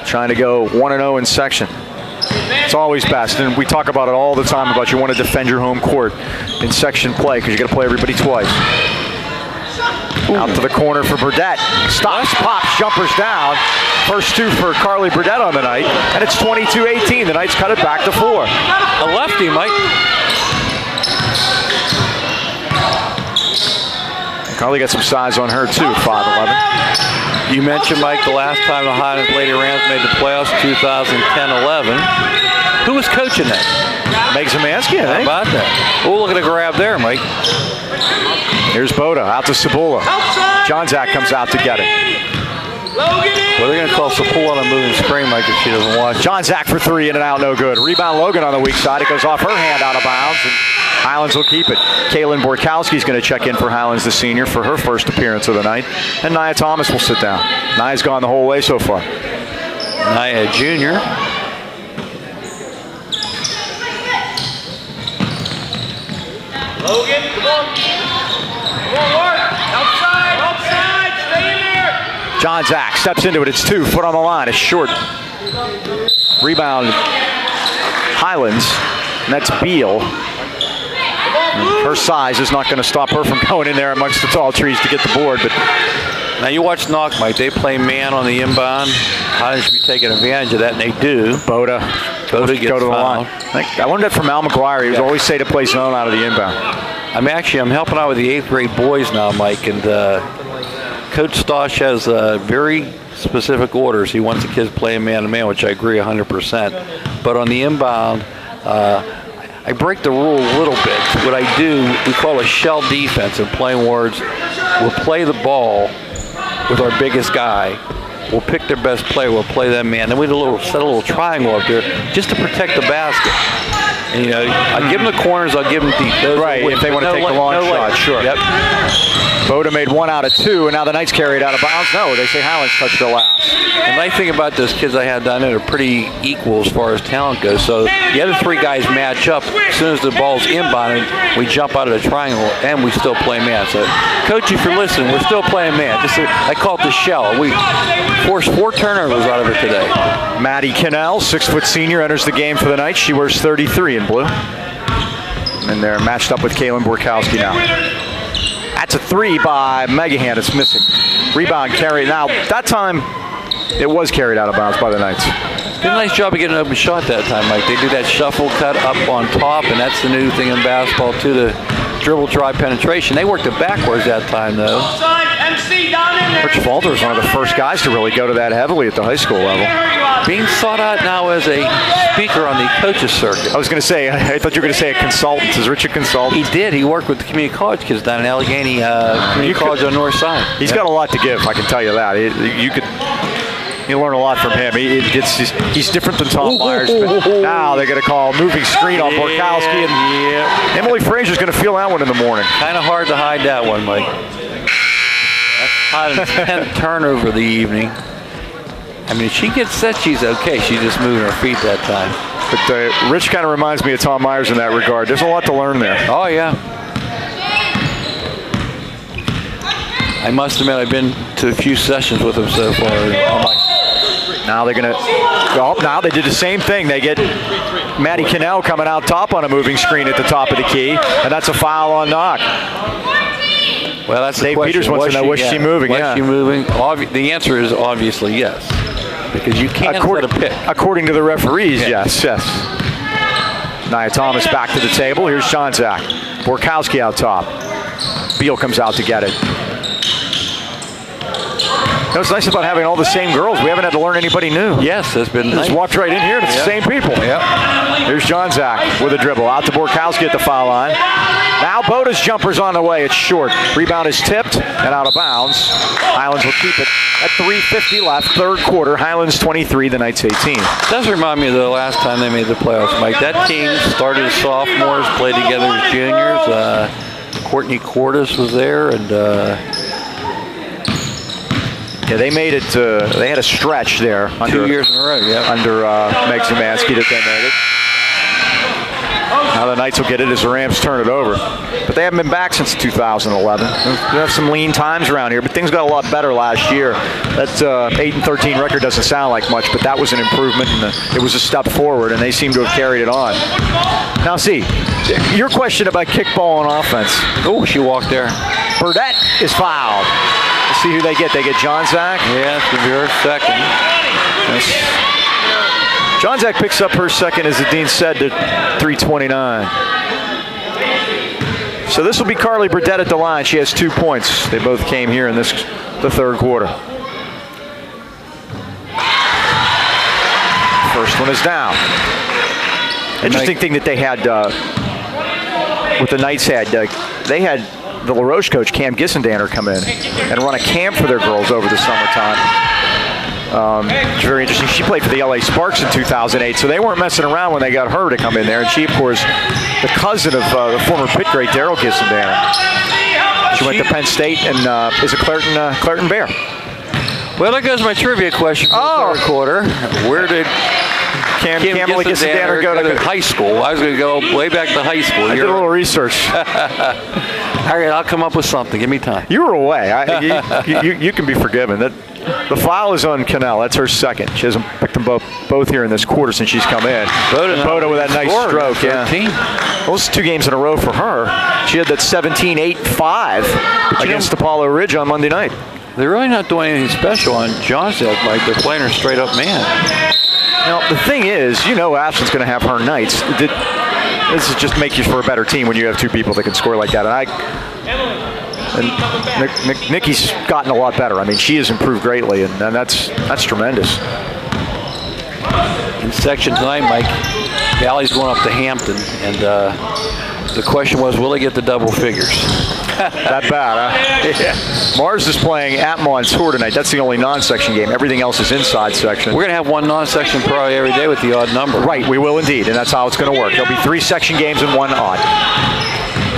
Trying to go 1-0 in section. It's always best, and we talk about it all the time about you want to defend your home court in section play because you got to play everybody twice. Out to the corner for Burdette. Stops, pops, jumpers down. First 2 for Carly Burdette on the night, and it's 22-18. The Knights cut it back to 4. A lefty, Mike. Carly got some size on her too, 5'11". You mentioned, Mike, the last time the Highlands Lady Rams made the playoffs, 2010-11. Who was coaching that? Meg Zemansky, I think. How about that? Oh, look at a grab there, Mike. Here's Boda out to Cibola. Johnsack comes out to get it. Well, they're going to call support on a moving screen, Mike, if she doesn't watch. John Zach for three, in and out, no good. Rebound Logan on the weak side. It goes off her hand out of bounds, and Highlands will keep it. Kaylin Borkowski's going to check in for Highlands, the senior, for her first appearance of the night. And Nia Thomas will sit down. Nia's gone the whole way so far. Nia Jr. Logan, come on. Come on, work. Outside, stay in there. John Zach steps into it. It's 2, foot on the line. It's short. Rebound Highlands, and that's Beal. Her size is not going to stop her from going in there amongst the tall trees to get the board. But now you watch Knoch, Mike. They play man on the inbound. Highlands should be taking advantage of that, and they do. Boda gets go to the line. I learned that from Al McGuire. He was always say to play zone out of the inbound. I'm helping out with the 8th grade boys now, Mike, and Coach Stosh has very specific orders. He wants the kids playing man-to-man, which I agree 100%. But on the inbound, I break the rule a little bit. What I do, we call a shell defense. In plain words, we'll play the ball with our biggest guy. We'll pick their best player. We'll play that man. Then we set a little triangle up there just to protect the basket. And, you know, I'll give them the corners. I'll give them deep. Right, if they want to take the long shot, sure. Yep. Boda made 1 out of 2, and now the Knights carried out of bounds. No, they say Highlands touched the last. The nice thing about those kids I had down there, they're pretty equal as far as talent goes. So the other 3 guys match up. As soon as the ball's inbounded, we jump out of the triangle, and we still play man. So, Coach, if you're listening, we're still playing man. I call it the shell. We forced 4 turnovers out of it today. Maddie Cannell, 6-foot senior, enters the game for the Knights. She wears 33 in blue. And they're matched up with Kaylin Borkowski now. That's a 3 by Megahan. It's missing. Rebound carry. Now, that time, it was carried out of bounds by the Knights. Did a nice job of getting an open shot that time, Mike. They do that shuffle cut up on top, and that's the new thing in basketball, too, the dribble drive penetration. They worked it backwards that time, though. MC down in there. Rich Falter is one of the first guys to really go to that heavily at the high school level. Being sought out now as a speaker on the coaches circuit. I was going to say, I thought you were going to say a consultant. Is Rich a consultant? He did. He worked with the community college kids down in Allegheny Community College on the north side. He's got a lot to give, I can tell you that. You learn a lot from him. He's different than Tom Myers. But now they're going to call moving screen on Borkowski, and Emily Frazier's going to feel that one in the morning. Kind of hard to hide that one, Mike. That's Highland's 10th turnover of the evening. I mean, if she gets set, she's okay. She's just moving her feet that time. But Rich kind of reminds me of Tom Myers in that regard. There's a lot to learn there. Oh, yeah. I must admit, I've been to a few sessions with him so far. Now they're going to go up. Now they did the same thing. They get Maddie Cannell coming out top on a moving screen at the top of the key, and that's a foul on Knoch. Well, that's Dave Peters wants to know, was she moving? Was she moving? The answer is obviously yes, because you can't let a pick. According to the referees, yes. Nia Thomas back to the table. Here's John Zach. Borkowski out top. Beal comes out to get it. What's nice about having all the same girls, we haven't had to learn anybody new. Yes, it's been nice. Just walked right in here, and it's the same people. Yep. Here's John Zach with a dribble. Out to Borkowski at the foul line. Now Boda's jumper's on the way. It's short. Rebound is tipped and out of bounds. Highlands will keep it at 3:50 left, third quarter. Highlands 23, the Knights 18. Does remind me of the last time they made the playoffs, Mike. That team started as sophomores, played together as juniors. Courtney Cordes was there, and yeah, they made it. They had a stretch there. 2 years in a row, yeah. Under Meg Zemansky that they made it. Now the Knights will get it as the Rams turn it over. But they haven't been back since 2011. They have some lean times around here, but things got a lot better last year. That 8-13 record doesn't sound like much, but that was an improvement, and it was a step forward, and they seem to have carried it on. Now, see, your question about kickball on offense. Oh, she walked there. Burdette is fouled. Let's see who they get. They get John Zach. Yeah, it's going to be her second. John Zach picks up her second, as the Dean said, to 3:29. So this will be Carly Burdette at the line. She has 2 points. They both came here in the third quarter. First one is down. Interesting thing that they had, what the Knights had, they had the LaRoche coach, Cam Gissendaner, come in and run a camp for their girls over the summertime. It's very interesting. She played for the LA Sparks in 2008, so they weren't messing around when they got her to come in there. And she, of course, the cousin of the former pit great Daryl Kissendana. She went to Penn State and is a Clareton Bear. Well, there goes my trivia question for the third quarter. Where did Kamala Kissendana go to high school? I was going to go way back to high school. I did a little research. All right, I'll come up with something. Give me time. You were away. You can be forgiven. The foul is on Cannell. That's her second. She hasn't picked them both here in this quarter since she's come in. Boda with that nice stroke. Yeah. Those 2 games in a row for her. She had that 17-8-5 against Apollo Ridge on Monday night. They're really not doing anything special on Johnson. Like they're playing her straight up man. Now, the thing is, Ashland's going to have her nights. This is just make you for a better team when you have 2 people that can score like that. And Nikki's gotten a lot better. I mean, she has improved greatly, and that's tremendous. In section tonight, Mike, Valley's going up to Hampton, and the question was, will they get the double figures? That bad, huh? Yeah. Mars is playing at Montour tonight. That's the only non-section game. Everything else is inside section. We're going to have 1 non-section probably every day with the odd number. Right, we will indeed, and that's how it's going to work. There'll be 3 section games and 1 odd.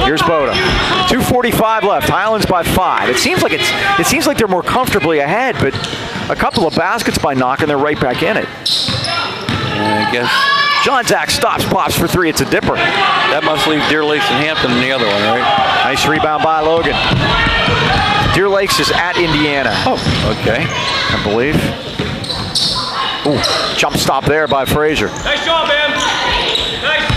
Here's Boda. 2:45 left. Highlands by 5. It seems like they're more comfortably ahead, but a couple of baskets by Knoch and they're right back in it. I guess John Zach stops, pops for 3. It's a dipper. That must leave Deer Lakes and Hampton in the other one, right? Nice rebound by Logan. Deer Lakes is at Indiana. Oh, okay. I believe. Ooh, jump stop there by Frazier. Nice job, man. Nice.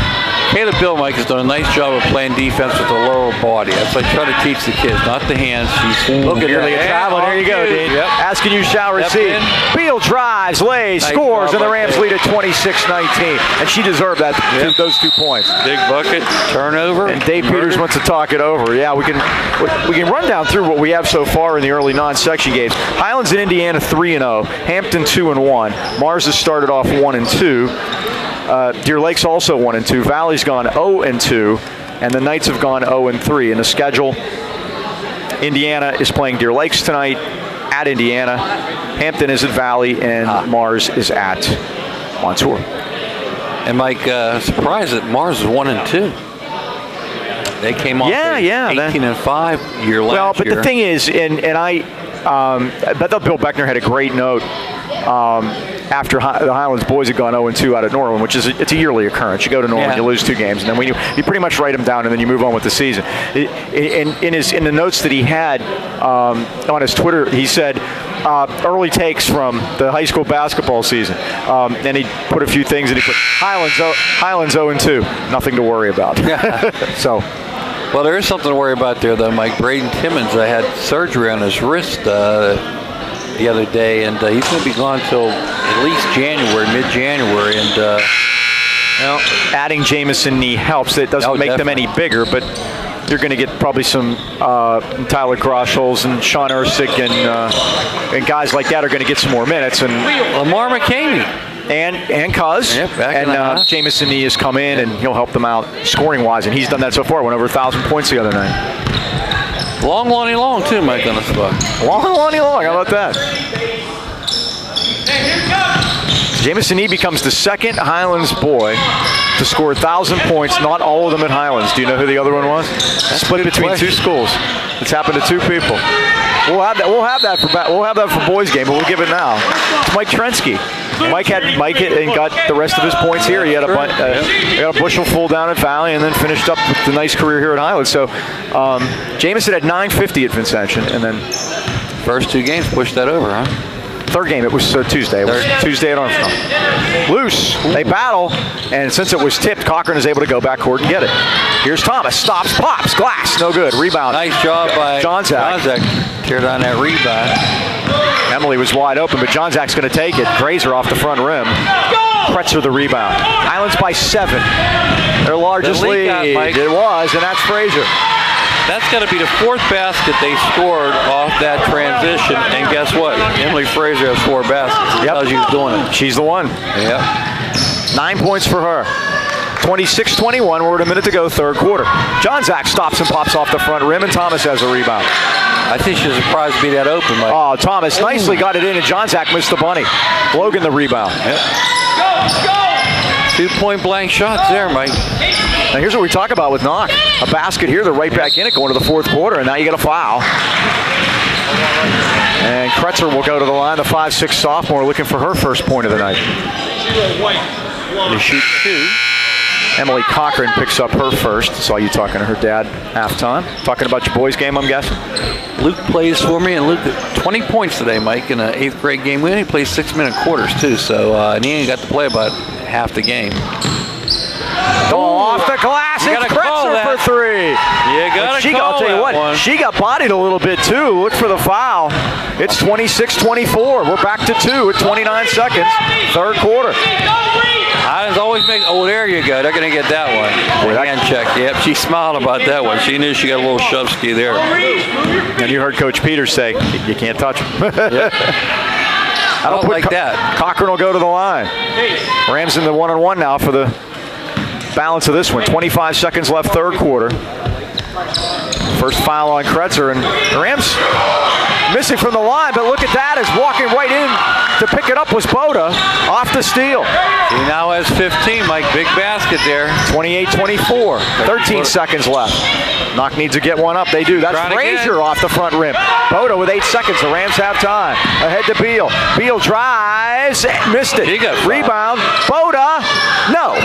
Caleb Bill, Mike, has done a nice job of playing defense with the lower body. That's what I try to teach the kids, not the hands. Look at her. There you go, Dean. Yep. Asking you shall receive. Beal drives, lays, scores, and the Rams lead at 26-19. And she deserved that. Those 2 points. Big bucket, turnover. And Dave Peters wants to talk it over. Yeah, we can run down through what we have so far in the early non-section games. Highlands and Indiana 3-0. Hampton 2-1. Mars has started off 1-2. Deer Lakes also 1-2. Valley's gone 0-2, and the Knights have gone 0-3. In the schedule, Indiana is playing Deer Lakes tonight at Indiana. Hampton is at Valley, and Mars is at Montour. And Mike, surprised that Mars is 1-2. They came off 18-5 year last year. Well, but the thing is, and I thought Bill Beckner had a great note after the Highlands boys had gone 0-2 out at Norwin, which is it's a yearly occurrence. You go to Norwin, you lose 2 games, and then you pretty much write them down, and then you move on with the season. In the notes that he had on his Twitter, he said early takes from the high school basketball season, and he put a few things, and he put Highlands 0-2, nothing to worry about. So. Well, there is something to worry about there, though, Mike. Braden Timmons had surgery on his wrist the other day, and he's going to be gone till at least mid-January. And adding Jamison knee helps. It doesn't make them any bigger, but you're going to get probably some Tyler Grosholes and Sean Ersick and guys like that are going to get some more minutes. And Lamar McCamey. And Cuz. Yep, and Jamison Nee has come in, and he'll help them out scoring-wise, and he's done that so far. Went over 1,000 points the other night. Long, Lonnie Long, too, Mike, on the spot. Long, Lonnie Long. How about that? Jamison Nee becomes the second Highlands boy to score 1,000 points, not all of them at Highlands. Do you know who the other one was? Split between 2 schools. It's happened to 2 people. We'll have that for boys' game, but we'll give it now. It's Mike Trensky. Mike and got the rest of his points here. He had a bushel full down at Valley, and then finished up with the nice career here at Highlands. So Jamison had 950 at Vincentian, and then first 2 games pushed that over, huh? Third game, it was Tuesday. It was Tuesday at Armstrong. Loose. They battle, and since it was tipped, Cochran is able to go back court and get it. Here's Thomas. Stops, pops, glass. No good. Rebound. Nice job by John Zach. Tear down that rebound. Emily was wide open, but John Zach's going to take it. Grazer off the front rim. Pretzer the rebound. Highlands by 7. Their largest lead. It was, and that's Frazier. That's got to be the 4th basket they scored off that transition. And guess what? Emily Frazier has 4 baskets. Yep. She's doing it. She's the one. Yep. 9 points for her. 26-21. We're at a minute to go, third quarter. John Zach stops and pops off the front rim, and Thomas has a rebound. I think she's surprised to be that open, Mike. Oh, Thomas nicely got it in, and John Zach missed the bunny. Logan the rebound. Yep. 2 point blank shots there, Mike. Now here's what we talk about with Knoch. A basket here, they're right back in it going to the fourth quarter, and now you get a foul. And Kretzer will go to the line, the 5'6" sophomore, looking for her first point of the night. They shoot 2. Emily Cochran picks up her first. Saw you talking to her dad halftime. Talking about your boys' game, I'm guessing? Luke plays for me, and Luke 20 points today, Mike, in an 8th grade game. We only play 6-minute quarters, too, so and he ain't got to play about half the game. Off the glass, it's Kretzer for 3. You got to call I'll tell you what, one. she got bodied a little bit, too. Look for the foul. It's 26-24. We're back to 2 at 29 seconds. Third quarter. Highlands always make. Oh, there you go. They're going to get that one. Hand check. Yep, she smiled about that one. She knew she got a little Shovsky there. And you heard Coach Peters say, you can't touch him. Yep. I don't like that. Cochran will go to the line. Rams in the 1-on-1 now for the balance of this one. 25 seconds left, third quarter. First foul on Kretzer, and the Rams missing from the line, but look at that, as walking right in to pick it up was Boda off the steal. He now has 15, Mike. Big basket there. 28-24, 13 seconds left. Knoch needs to get one up. They do. That's Frazier off the front rim. Boda with 8 seconds. The Rams have time. Ahead to Beal. Beal drives, missed it. He got rebound. Boda, no.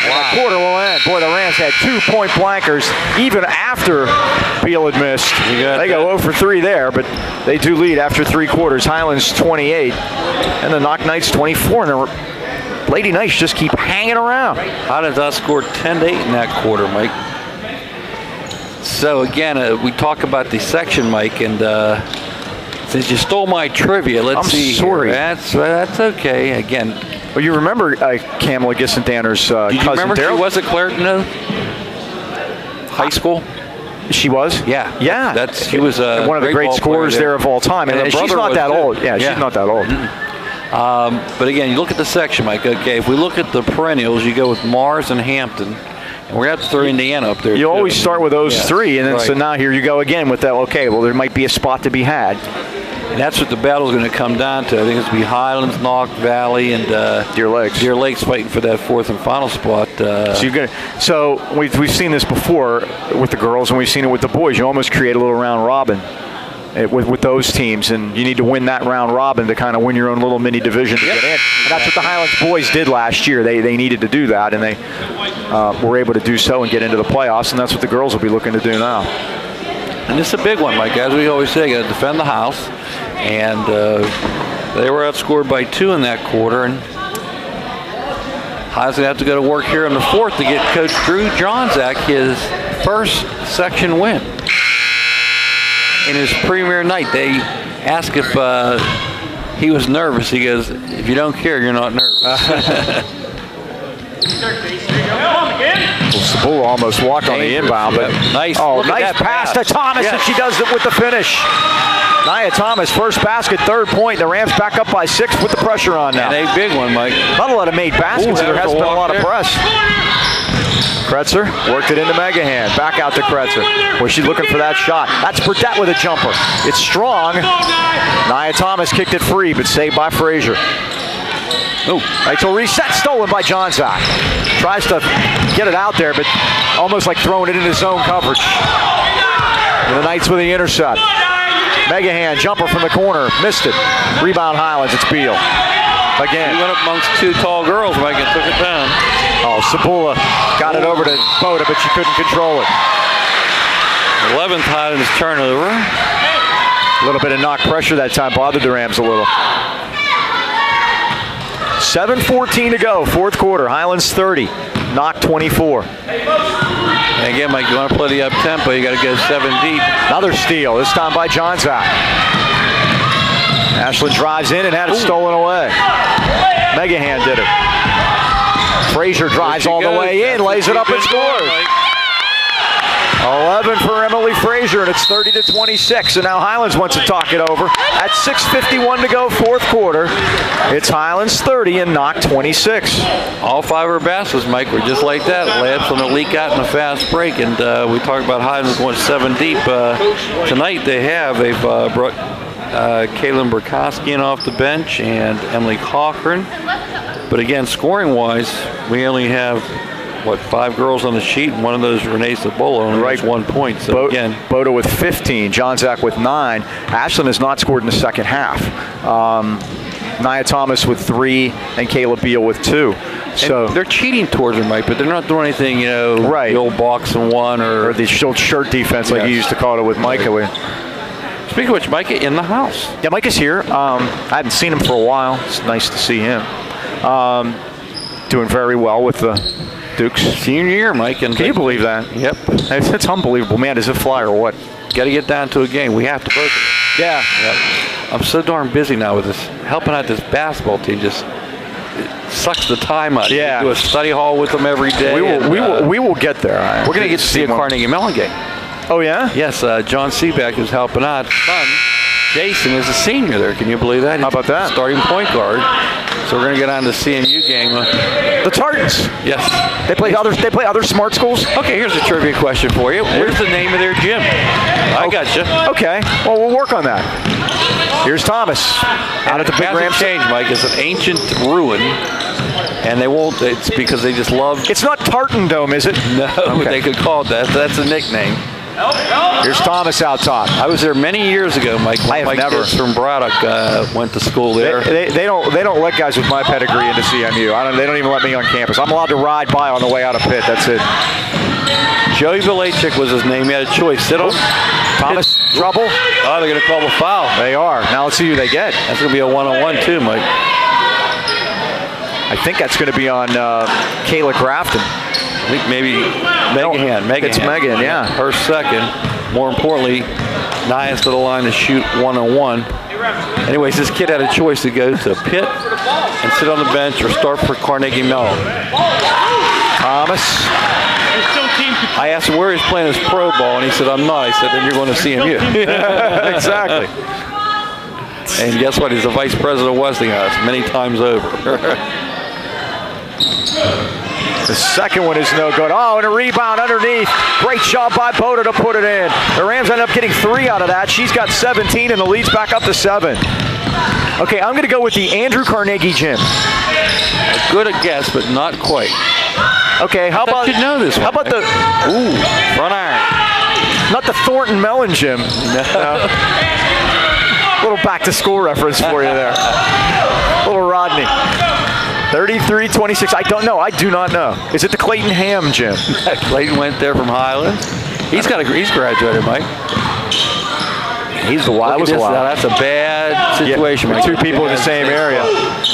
Wow. Quarter will end. Boy, the Rams had 2 point blankers even after Beal had missed. They go 0 for 3 there, but they do lead after 3 quarters. Highlands 28 and the Knoch Knights 24. And the Lady Knights just keep hanging around. Highlands outscored 10-8 in that quarter, Mike. So again, we talk about the section, Mike, and since you stole my trivia, let's see. I'm sorry. That's okay. Again. Well, you remember Kamala Gissendanner's cousin remember Daryl? She was at Clareton High School? She was? Yeah. She was one of the great scorers there of all time. And she's not that old. Yeah, she's not that old. But again, you look at the section, Mike. Okay, if we look at the perennials, you go with Mars and Hampton. And we're going to have to throw Indiana up there. You always start with those 3, and then so now here you go again with that. Okay, well, there might be a spot to be had. And that's what the battle's going to come down to. I think it's going to be Highlands, Knoch Valley, and Deer Lakes. Deer Lakes fighting for that 4th and final spot. So we've seen this before with the girls, and we've seen it with the boys. You almost create a little round robin with those teams, and you need to win that round robin to kind of win your own little mini division to get in. And that's what the Highlands boys did last year. They needed to do that, and they were able to do so and get into the playoffs, and that's what the girls will be looking to do now. And it's a big one, Mike. As we always say, you got to defend the house. And they were outscored by 2 in that quarter. And Highlands going to have to go to work here in the 4th to get Coach Drew Johnzak his first section win in his premier night. They asked if he was nervous. He goes, if you don't care, you're not nervous. Sabula almost walked on the inbound, but nice pass to Thomas, and she does it with the finish. Nia Thomas, first basket, 3rd point. The Rams back up by 6 with the pressure on now. And a big one, Mike. Not a lot of made baskets, there hasn't been a lot of press. Kretzer worked it into Megahan. Back out to Kretzer, where she's looking for that shot. That's Burdett with a jumper. It's strong. Nia Thomas kicked it free, but saved by Frazier. Rachel reset, stolen by Johnzak. Tries to get it out there, but almost like throwing it into zone coverage. And the Knights with the intercept. Megahan, jumper from the corner, missed it. Rebound Highlands, it's Beal. Again. He went up amongst 2 tall girls, Mike, and took it down. Oh, Sabula got it over to Boda, but she couldn't control it. 11th Highlands turnover. A little bit of knock pressure that time, bothered the Rams a little. 7:14 to go, 4th quarter. Highlands 30, Knoch 24. And again, Mike, you want to play the up-tempo, you got to go 7 deep. Another steal, this time by Johnzak. Ashland drives in and had it stolen away. Megahan did it. Frazier drives all the way in, lays it up and scores. 11 for Emily Frazier, and it's 30-26. And now Highlands wants to talk it over. At 6:51 to go, fourth quarter. It's Highlands 30 and Knoch 26. All 5 of our baskets, Mike, were just like that. Layups on the leak out in a fast break, and we talked about Highlands going 7 deep. Tonight they've brought Kaylin Burkowski in off the bench and Emily Cochran. But again, scoring-wise, we only have 5 girls on the sheet, and one of those, Renee Cebola, only has 1 point. So again, Boda with 15, John Zach with 9. Ashland has not scored in the second half. Nia Thomas with 3 and Kayla Beal with 2. So they're cheating towards her, Mike, but they're not doing anything, right. The old box and one or the old shirt defense like you used to call it with Micah. Right. Speaking of which, Micah in the house. Yeah, Micah's here. I haven't seen him for a while. It's nice to see him. Doing very well with the Dukes. Senior year, Mike. And can you believe that? Yep. It's unbelievable. Man, does it fly or what? Got to get down to a game. We have to both. Yeah. Yep. I'm so darn busy now with this, helping out this basketball team. Just it sucks the time out. Yeah. We do a study hall with them every day. We will get there. We're going to get to see a Carnegie Mellon game. Oh, yeah? Yes, John Seaback is helping out. Son, Jason, is a senior there. Can you believe that? How about that? Starting point guard. So we're going to get on the CMU game. The Tartans. Yes. They play other smart schools? Okay, here's a trivia question for you. Where's the name of their gym? I got you. Okay. Well, we'll work on that. Here's Thomas. Out at the big Rams. Change, Mike. It's an ancient ruin. And they won't, it's because they just love. It's not Tartan Dome, is it? No, okay. They could call it that. That's a nickname. Here's Thomas out top. I was there many years ago, Mike. I have never. From Braddock went to school there. They don't let guys with my pedigree into CMU. They don't even let me on campus. I'm allowed to ride by on the way out of Pitt. That's it. Joey Valachik was his name. He had a choice. Sit on. Thomas, trouble. Oh, they're going to call the foul. They are. Now let's see who they get. That's going to be a one-on-one too, Mike. I think that's going to be on Kayla Grafton. I think maybe Megan. It's Megan, yeah. Her second. More importantly, Nia's to the line to shoot one-on-one. Anyways, this kid had a choice to go to Pitt and sit on the bench or start for Carnegie Mellon. Thomas. I asked him where he's playing his pro ball, and he said, I'm not. I said, then you're going to CMU. Exactly. And guess what? He's the vice president of Westinghouse many times over. The second one is no good. Oh, and a rebound underneath. Great job by Boda to put it in. The Rams end up getting 3 out of that. She's got 17, and the lead's back up to 7. Okay, I'm going to go with the Andrew Carnegie Gym. Good a guess, but not quite. Okay, how about you know this one? How about the front iron? Not the Thornton Mellon Gym. No. Little back to school reference for you there. Little Rodney. 33-26. I don't know. I do not know. Is it the Clayton Ham Gym? Clayton went there from Highlands. He's graduated, Mike. He's the wild. Now that's a bad situation. Yeah, 2 people in the same area.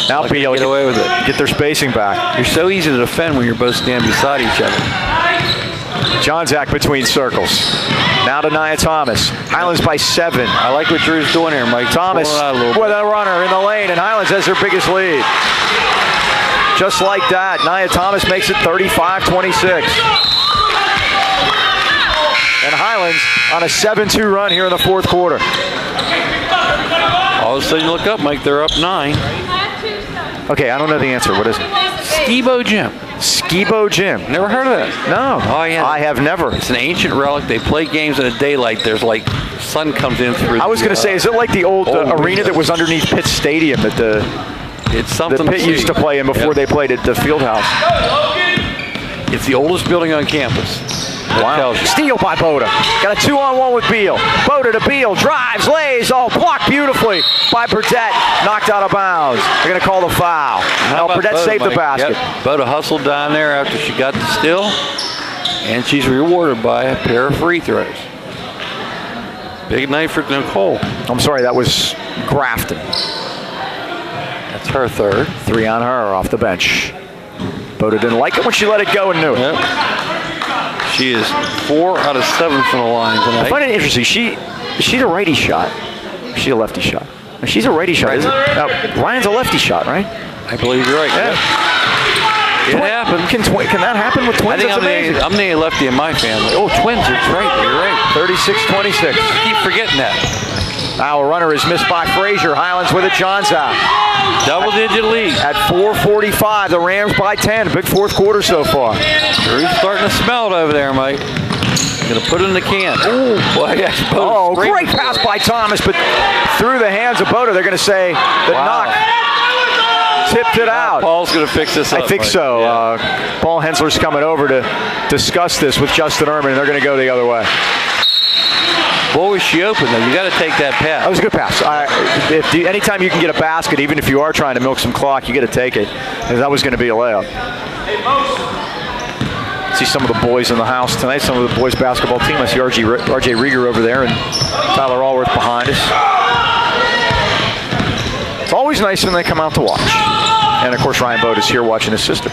Now Beal get away with it. Get their spacing back. You're so easy to defend when you're both standing beside each other. John Zach between circles. Now to Nia Thomas. Highlands by 7. I like what Drew's doing here, Mike. Thomas with a runner in the lane, and Highlands has their biggest lead. Just like that, Nia Thomas makes it 35-26. And Highlands on a 7-2 run here in the fourth quarter. All of a sudden you look up, Mike, they're up 9. Okay, I don't know the answer. What is it? Skibo Gym. Skibo Gym. Never heard of that? No. Oh, yeah. I have never. It's an ancient relic. They play games in the daylight. There's like sun comes in through. I was going to say, is it like the old arena that was underneath Pitt Stadium that it's something Pitt used to play in before they played at the field house? It's the oldest building on campus. Wow. Steal by Boda. Got a 2-on-1 with Beal. Boda to Beal. Drives, lays, all blocked beautifully by Burdette. Knocked out of bounds. They're going to call the foul. Now Burdette saved the basket. Yep. Boda hustled down there after she got the steal, and she's rewarded by a pair of free throws. Big night for Nicole. I'm sorry, that was Grafton. That's her third. 3 on her off the bench. Boda didn't like it when she let it go and knew it. Yep. She is 4 out of 7 from the line tonight. I find it interesting. She's a righty shot. She's a lefty shot. She's a righty shot, isn't it? Ryan's a lefty shot, right? I believe you're right. Yeah. It happened. Can that happen with twins? I think That's amazing. I'm the lefty in my family. Oh, twins. That's right. You're right. 36-26. Keep forgetting that. Now a runner is missed by Frazier. Highlands with it. Johnson. Double-digit lead. At 4:45, the Rams by 10. Big fourth quarter so far. Drew's starting to smell it over there, Mike. Gonna put it in the can. Ooh, boy, great pass by Thomas, but through the hands of Boda. They're going to say that Knoch tipped it out. Paul's gonna fix this up. I think so. Yeah. Paul Hensler's coming over to discuss this with Justin Ehrman, and they're going to go the other way. Boy, was she open, though. You got to take that pass. That was a good pass. Anytime you can get a basket, even if you are trying to milk some clock, you got to take it. And that was going to be a layup. See some of the boys in the house tonight, some of the boys' basketball team. I see RJ Rieger over there and Tyler Allworth behind us. It's always nice when they come out to watch. And, of course, Ryan Boda is here watching his sister.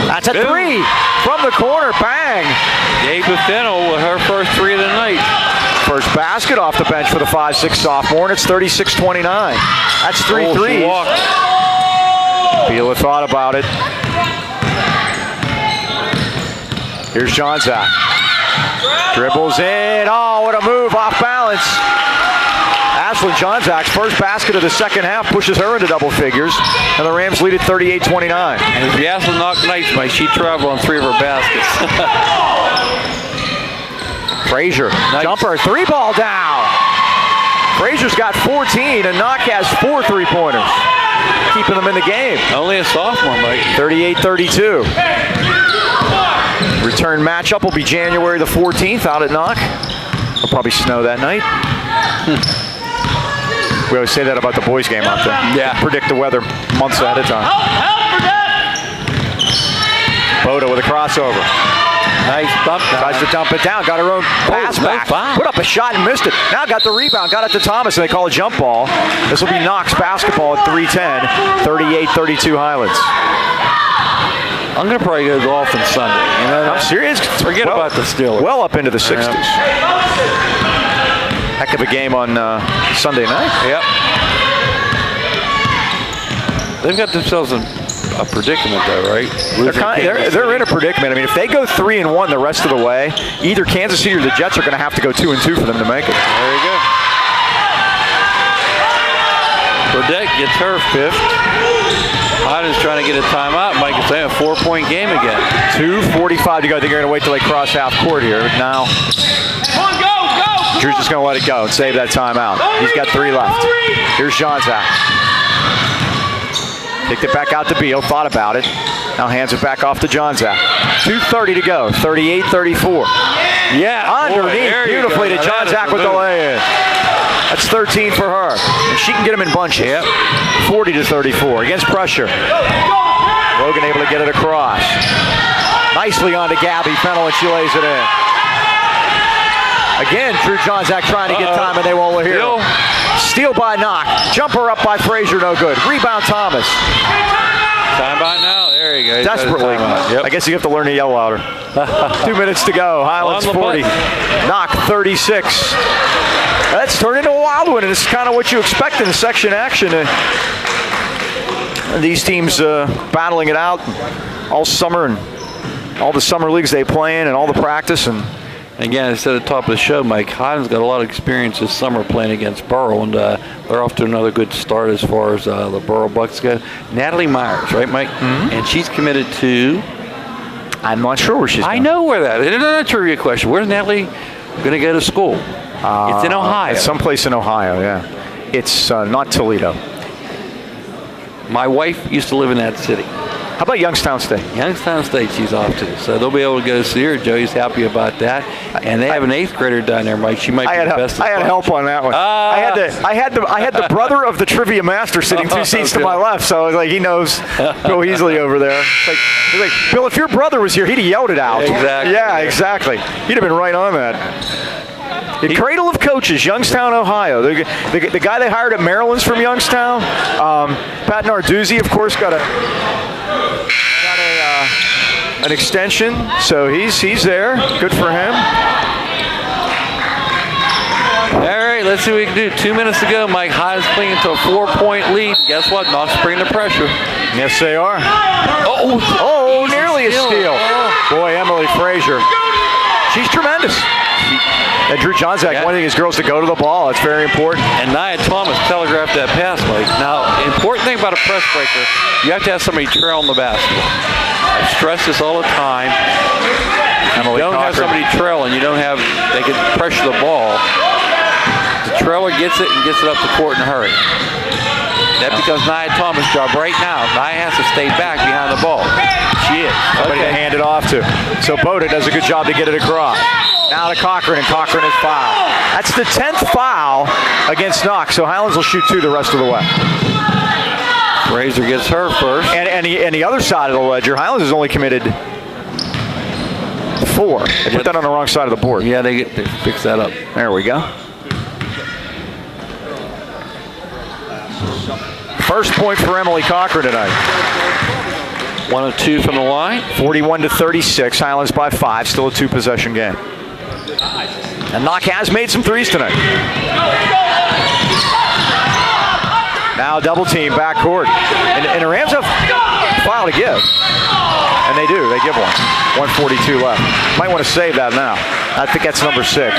That's a three from the corner. Bang. Gabe Buffino with her first three of the night. First basket off the bench for the 5'6" sophomore, and it's 36-29. That's 3 threes. Beal thought about it. Here's Johnzak. Dribbles in. Oh, what a move off balance. Ashlyn Johnzak's first basket of the second half pushes her into double figures, and the Rams lead at 38-29. And if you ask the Knoch Knights, Mike, she traveled on 3 of her baskets. Frazier, jumper, 3-ball down. Frazier's got 14, and Knoch has 4 3-pointers, keeping them in the game. Only a sophomore, Mike. 38-32. Return matchup will be January the 14th out at Knoch. It'll probably snow that night. We always say that about the boys' game out there. Yeah. Predict the weather months ahead of time. Boda with a crossover. Nice dump. Tries to dump it down. Got her own pass back. Put up a shot and missed it. Now got the rebound. Got it to Thomas, and they call a jump ball. This will be Knox basketball at 3:10. 38-32 Highlands. I'm going to probably go golf on Sunday. You know, I'm serious. Forget about the Steelers. Well up into the 60s. Heck of a game on Sunday night. Yep. They've got themselves a predicament, though, right? They're in a predicament. I mean, if they go 3-1 the rest of the way, either Kansas City or the Jets are going to have to go 2-2 for them to make it. There you go. Burdette gets her 5th. Hyden's trying to get a timeout. Mike is saying a 4-point game again. 2:45 to go. I think they're going to wait till they cross half court here. Now, Drew's just going to let it go and save that timeout. He's got 3 left. Here's Johnzak. Kicked it back out to Beal. Thought about it. Now hands it back off to Johnzak. 2:30 to go. 38-34. Yeah. Underneath beautifully to Johnzak with the lay-in. That's 13 for her. And she can get them in bunches. Yep. 40-34 against pressure. Logan able to get it across. Nicely on to Gabby Fennell, and she lays it in. Again, Drew Johnzak trying to get time, and they won't let her. Steal by Knoch. Jumper up by Frazier, no good. Rebound Thomas. Timeout now. There you go. Desperately. Yep. I guess you have to learn to yell louder. 2 minutes to go. Highlands 40. Knoch 36. That's turned into a wild one, and it's kind of what you expect in section action. These teams battling it out all summer, and all the summer leagues they play in, and all the practice. And again, I said at the top of the show, Mike, Hyden's got a lot of experience this summer playing against Burrow, and they're off to another good start as far as the Burrow Bucks go. Natalie Myers, right, Mike? Mm-hmm. And she's committed to... I'm not sure where she's going. I know where that is. It's a trivia question. Where's Natalie going to go to school? It's in Ohio. It's someplace in Ohio, yeah. It's not Toledo. My wife used to live in that city. How about Youngstown State? Youngstown State she's off to. So they'll be able to go see her. Joey's happy about that. And they have an 8th grader down there, Mike. She might be the best. I had help on that one. I had the brother of the trivia master sitting 2 seats to my left, so I was like, he knows Bill Heasley over there. He's like, Bill, if your brother was here, he'd have yelled it out. Exactly. Yeah, exactly. He'd have been right on that. The cradle of coaches, Youngstown, Ohio. The guy they hired at Maryland's from Youngstown. Pat Narduzzi, of course, got an extension, so he's there. Good for him. All right, let's see what we can do. 2 minutes to go, Mike. Highlands clinging to a 4-point lead. Guess what? Knoch's bringing the pressure. Yes, they are. Oh, nearly a steal. Boy, Emily Frazier. She's tremendous. And Drew Johnzak wanting his girls to go to the ball. It's very important. And Nia Thomas telegraphed that pass, Mike. Now, the important thing about a press breaker, you have to have somebody trailing the basket. I stress this all the time. You don't have somebody trailing. You don't have, they can pressure the ball. The trailer gets it and gets it up the court in a hurry. That becomes Nia Thomas' job right now. Nia has to stay back behind the ball. She is. Somebody to hand it off to. So Boda does a good job to get it across. Now to Cochran, and Cochran is fouled. That's the 10th foul against Knoch. So Highlands will shoot 2 the rest of the way. Frazier gets her first. And the other side of the ledger, Highlands has only committed 4. They put that on the wrong side of the board. Yeah, they fix that up. There we go. First point for Emily Cochran tonight. 1 of 2 from the line. 41-36. Highlands by 5. Still a 2-possession game. And Knoch has made some threes tonight. Now double team backcourt. And the Rams have a foul to give. And they do. They give one. 1:42 left. Might want to save that now. I think that's number 6.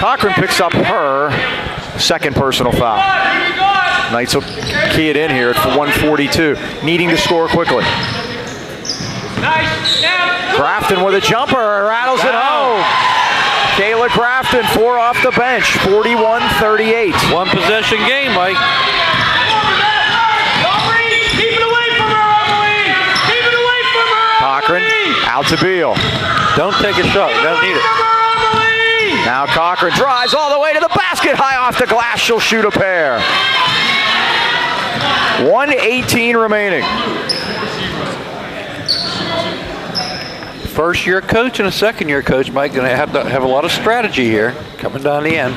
Cochran picks up her second personal foul. Knights will key it in here for 1:42. Needing to score quickly. Grafton with a jumper. Rattles it home. Kayla Grafton, 4 off the bench. 41-38. 1 possession game, Mike. Cochran out to Beal. Don't take a shot. You don't need it. Now Cochran drives all the way to the basket. High off the glass. She'll shoot a pair. 1:18 remaining. First-year coach and a second-year coach, Mike, going to have a lot of strategy here coming down the end.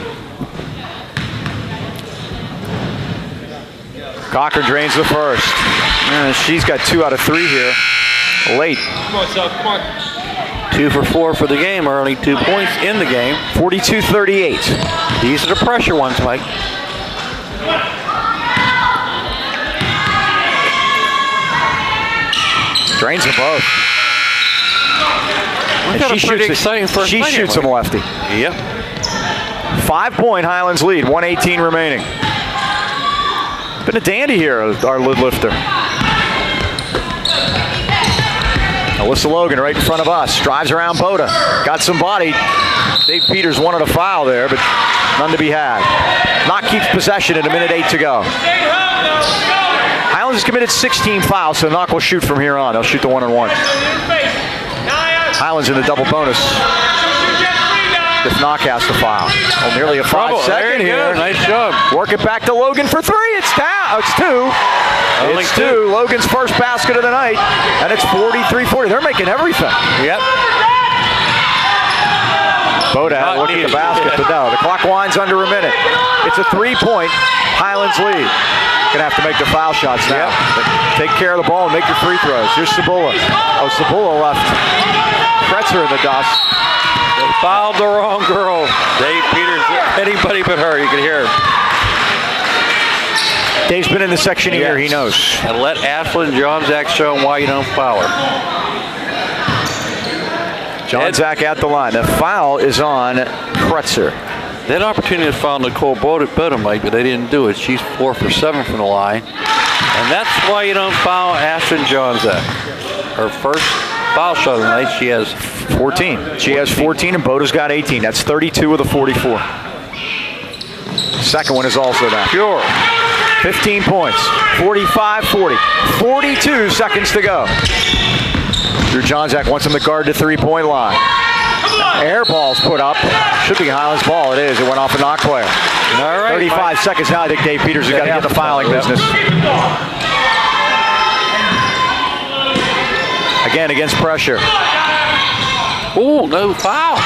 Cochran drains the first. She's got 2 out of 3 here. Late. Come on, Sal, come on. 2 for 4 for the game, earning 2 points in the game. 42-38. These are the pressure ones, Mike. Drains them both. And she shoots them lefty. Yep. 5-point Highlands lead. 1:18 remaining. Been a dandy here, our lid lifter. Alyssa Logan right in front of us. Drives around Boda. Got some body. Dave Peters wanted a foul there, but none to be had. Knoch keeps possession at 1:08 to go. Highlands has committed 16 fouls, so Knoch will shoot from here on. They'll shoot the 1-on-1. Highlands in the double bonus. If Knoch has to foul. Oh, nearly a 5-second here. Nice job. Work it back to Logan for 3. It's down. It's 2. It's 2. Logan's first basket of the night, and it's 43-40. They're making everything. Yep. Boda had to look at the basket, but no. The clock winds under a minute. It's a 3-point Highlands lead. Gonna have to make the foul shots now. Yep. Take care of the ball and make your free throws. Here's Sabula. Oh, Sabula left Kretzer in the dust. They fouled the wrong girl. Dave Peters, anybody but her, you can hear her. Dave's been in the section here, he knows. And let Ashlyn Johnzak show him why you don't foul her. Johnzak at the line. The foul is on Kretzer. They had an opportunity to foul Nicole Boda, Mike, but they didn't do it. She's 4 for 7 from the line. And that's why you don't foul Ashlyn Johnzak. Her first foul shot of the night, she has 14. She has 14 and Boda's got 18. That's 32 with a 44. Second one is also that. pure. 15 points. 45-40. 42 seconds to go. Drew Johnzak wants him to guard the 3-point line. Air ball's put up. Should be Highlands ball. It is. It went off a Knoch player. All right, 35 seconds now. I think Dave Peters has got to get the fouling business. Again, against pressure. Oh, no foul.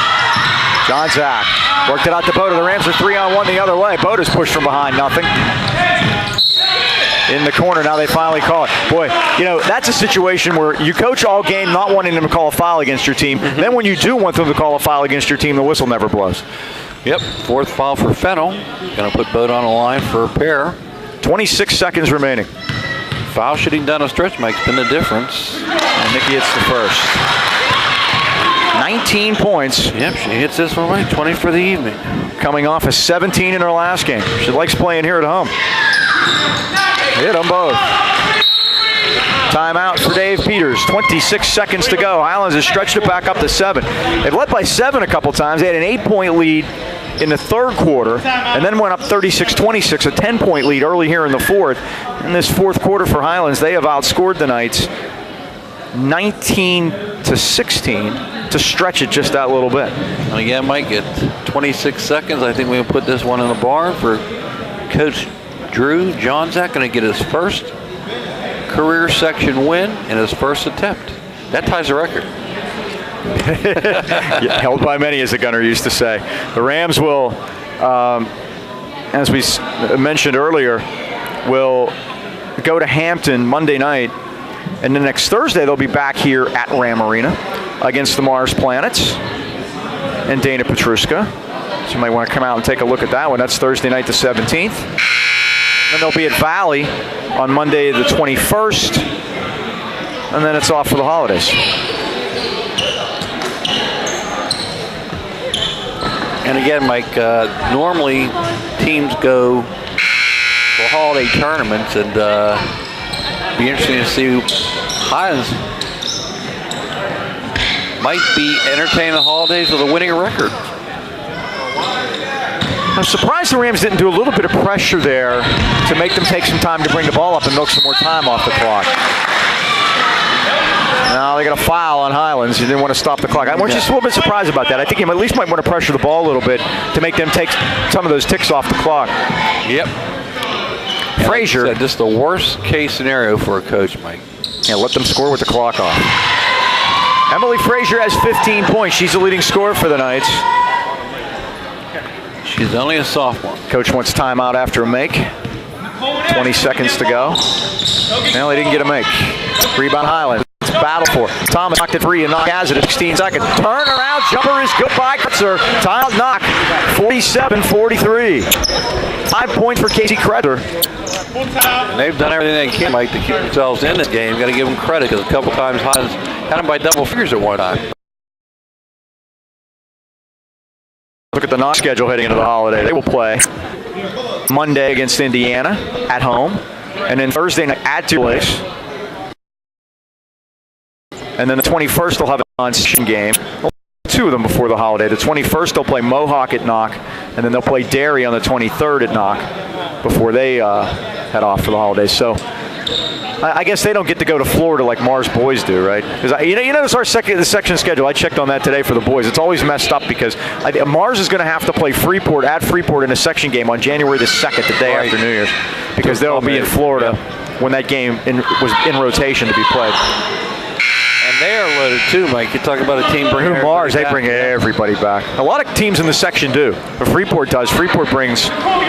Johnzak worked it out to Boda. The Rams are 3-on-1 the other way. Boda's pushed from behind. Nothing. in the corner. Now they finally call it. Boy, that's a situation where you coach all game not wanting them to call a foul against your team. Then when you do want them to call a foul against your team, the whistle never blows. Yep, fourth foul for Fennel. Going to put Bode on the line for a pair. 26 seconds remaining. Foul shooting down a stretch makes been the difference. And Nikki hits the first. 19 points. Yep, she hits this one right. 20 for the evening. Coming off a 17 in her last game. She likes playing here at home. Hit them both. Timeout for Dave Peters. 26 seconds to go. Highlands has stretched it back up to 7. They've led by 7 a couple times. They had an 8-point lead in the third quarter and then went up 36-26, a 10-point lead early here in the fourth. In this fourth quarter for Highlands, they have outscored the Knights 19-16 to stretch it just that little bit. And again, Mike, at 26 seconds, I think we can put this one in the barn for Coach Drew Johnzak. Going to get his first career section win in his first attempt. That ties the record. Yeah, held by many, as the gunner used to say. The Rams will, as we mentioned earlier, will go to Hampton Monday night, and then next Thursday they'll be back here at Ram Arena against the Mars Planets and Dana Petruska. So you might want to come out and take a look at that one. That's Thursday night the 17th. Then they'll be at Valley on Monday the 21st, and then it's off for the holidays. And again, Mike, normally teams go for holiday tournaments, and be interesting to see Highlands might be entertaining the holidays with a winning record. I'm surprised the Rams didn't do a little bit of pressure there to make them take some time to bring the ball up and milk some more time off the clock. Now they got a foul on Highlands. You didn't want to stop the clock. I'm just a little bit surprised about that. I think you at least might want to pressure the ball a little bit to make them take some of those ticks off the clock. Yep. Frazier. Like just the worst case scenario for a coach, Mike. Yeah, let them score with the clock off. Emily Frazier has 15 points. She's the leading scorer for the Knights. She's only a sophomore. Coach wants timeout after a make. 20 seconds to go. Well, they didn't get a make. Rebound Highlands. It's battle for. Thomas knocked it free and Knoch has it at 16 seconds. Turnaround jumper is good by Kretzer. Tiles Knoch. 47-43. 5 points for Casey Kretzer. And they've done everything they can, Mike, to keep themselves in this game. Got to give them credit because a couple times Highlands had them by double figures at one time. Look at the Knoch schedule heading into the holiday. They will play Monday against Indiana at home, and then Thursday night at Two Lakes. And then the 21st they'll have an on-session game. Two of them before the holiday. The 21st they'll play Mohawk at Knoch, and then they'll play Derry on the 23rd at Knoch before they head off for the holidays. So I guess they don't get to go to Florida like Mars boys do, right? Because you know our the section schedule. I checked on that today for the boys. It's always messed up because Mars is going to have to play Freeport at Freeport in a section game on January the 2nd, the day after New Year's, because they'll be in Florida when that game was in rotation to be played. And they are loaded too, Mike. You talk about a team bringing Mars, they bring everybody back. A lot of teams in the section do, but Freeport does. Freeport brings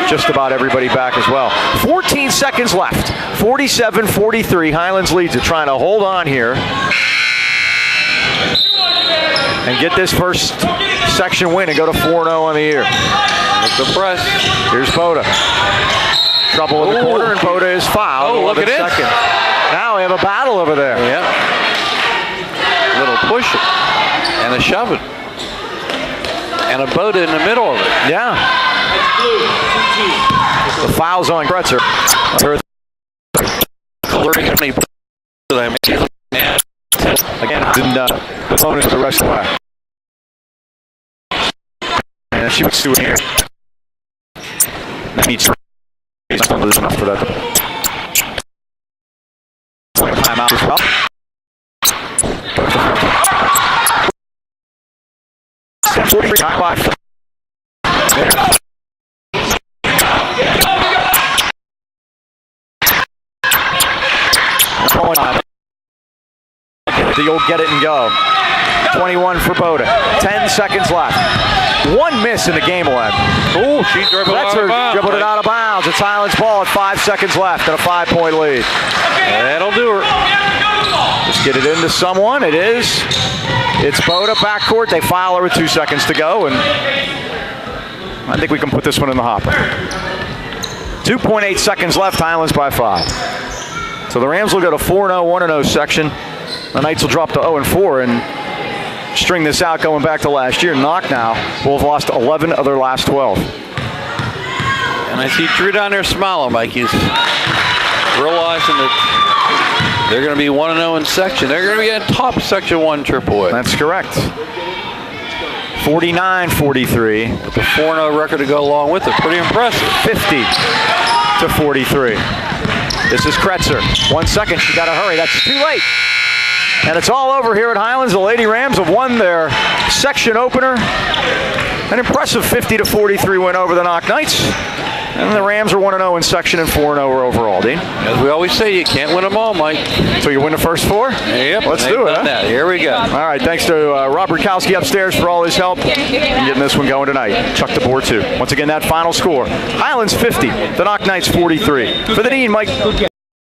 just about everybody back as well. 14 seconds left. 47-43. Highlands leads it, trying to hold on here and get this first section win and go to 4-0 on the year. With the press. Here's Bode. Trouble in the corner, and Bode is fouled. Oh, look at it. Now we have a battle over there. Yeah. Little push and a shove it. And a Bode in the middle of it. Yeah. The foul's on Kretzer. Again, didn't opponent for the rest of the way. And she was doing here. That needs not lose enough for that. Timeout as well. The old get it and go. 21 for Bode. 10 seconds left. One miss in the game one. Oh, she dribbled out of bounds. Dribbled it out of bounds. It's Highlands ball at 5 seconds left and a 5-point lead. That'll do her. Just get it into someone. It is. It's Boda backcourt. They foul her with 2 seconds to go, and I think we can put this one in the hopper. 2.8 seconds left. Highlands by 5. So the Rams will go to 4-0, 1-0 section. The Knights will drop to 0-4 and string this out going back to last year. Knoch now will have lost 11 of their last 12. And I see Drew down there smiling, Mike. He's realizing that they're going to be 1-0 in section. They're going to be at top section 1 AAA. That's correct. 49-43. With the 4-0 record to go along with it. Pretty impressive. 50-43. This is Kretzer. 1 second. She got to hurry. That's too late. And it's all over here at Highlands. The Lady Rams have won their section opener. An impressive 50-43 win over the Knoch Knights. And the Rams are 1-0 in section and 4-0 overall, Dean. As we always say, you can't win them all, Mike. So you win the first 4? Yep. Let's do it, huh? That. Here we go. All right, thanks to Rob Rukowski upstairs for all his help in getting this one going tonight. Chuck the board, too. Once again, that final score. Highlands 50, the Knoch Knights 43. For the Dean, Mike.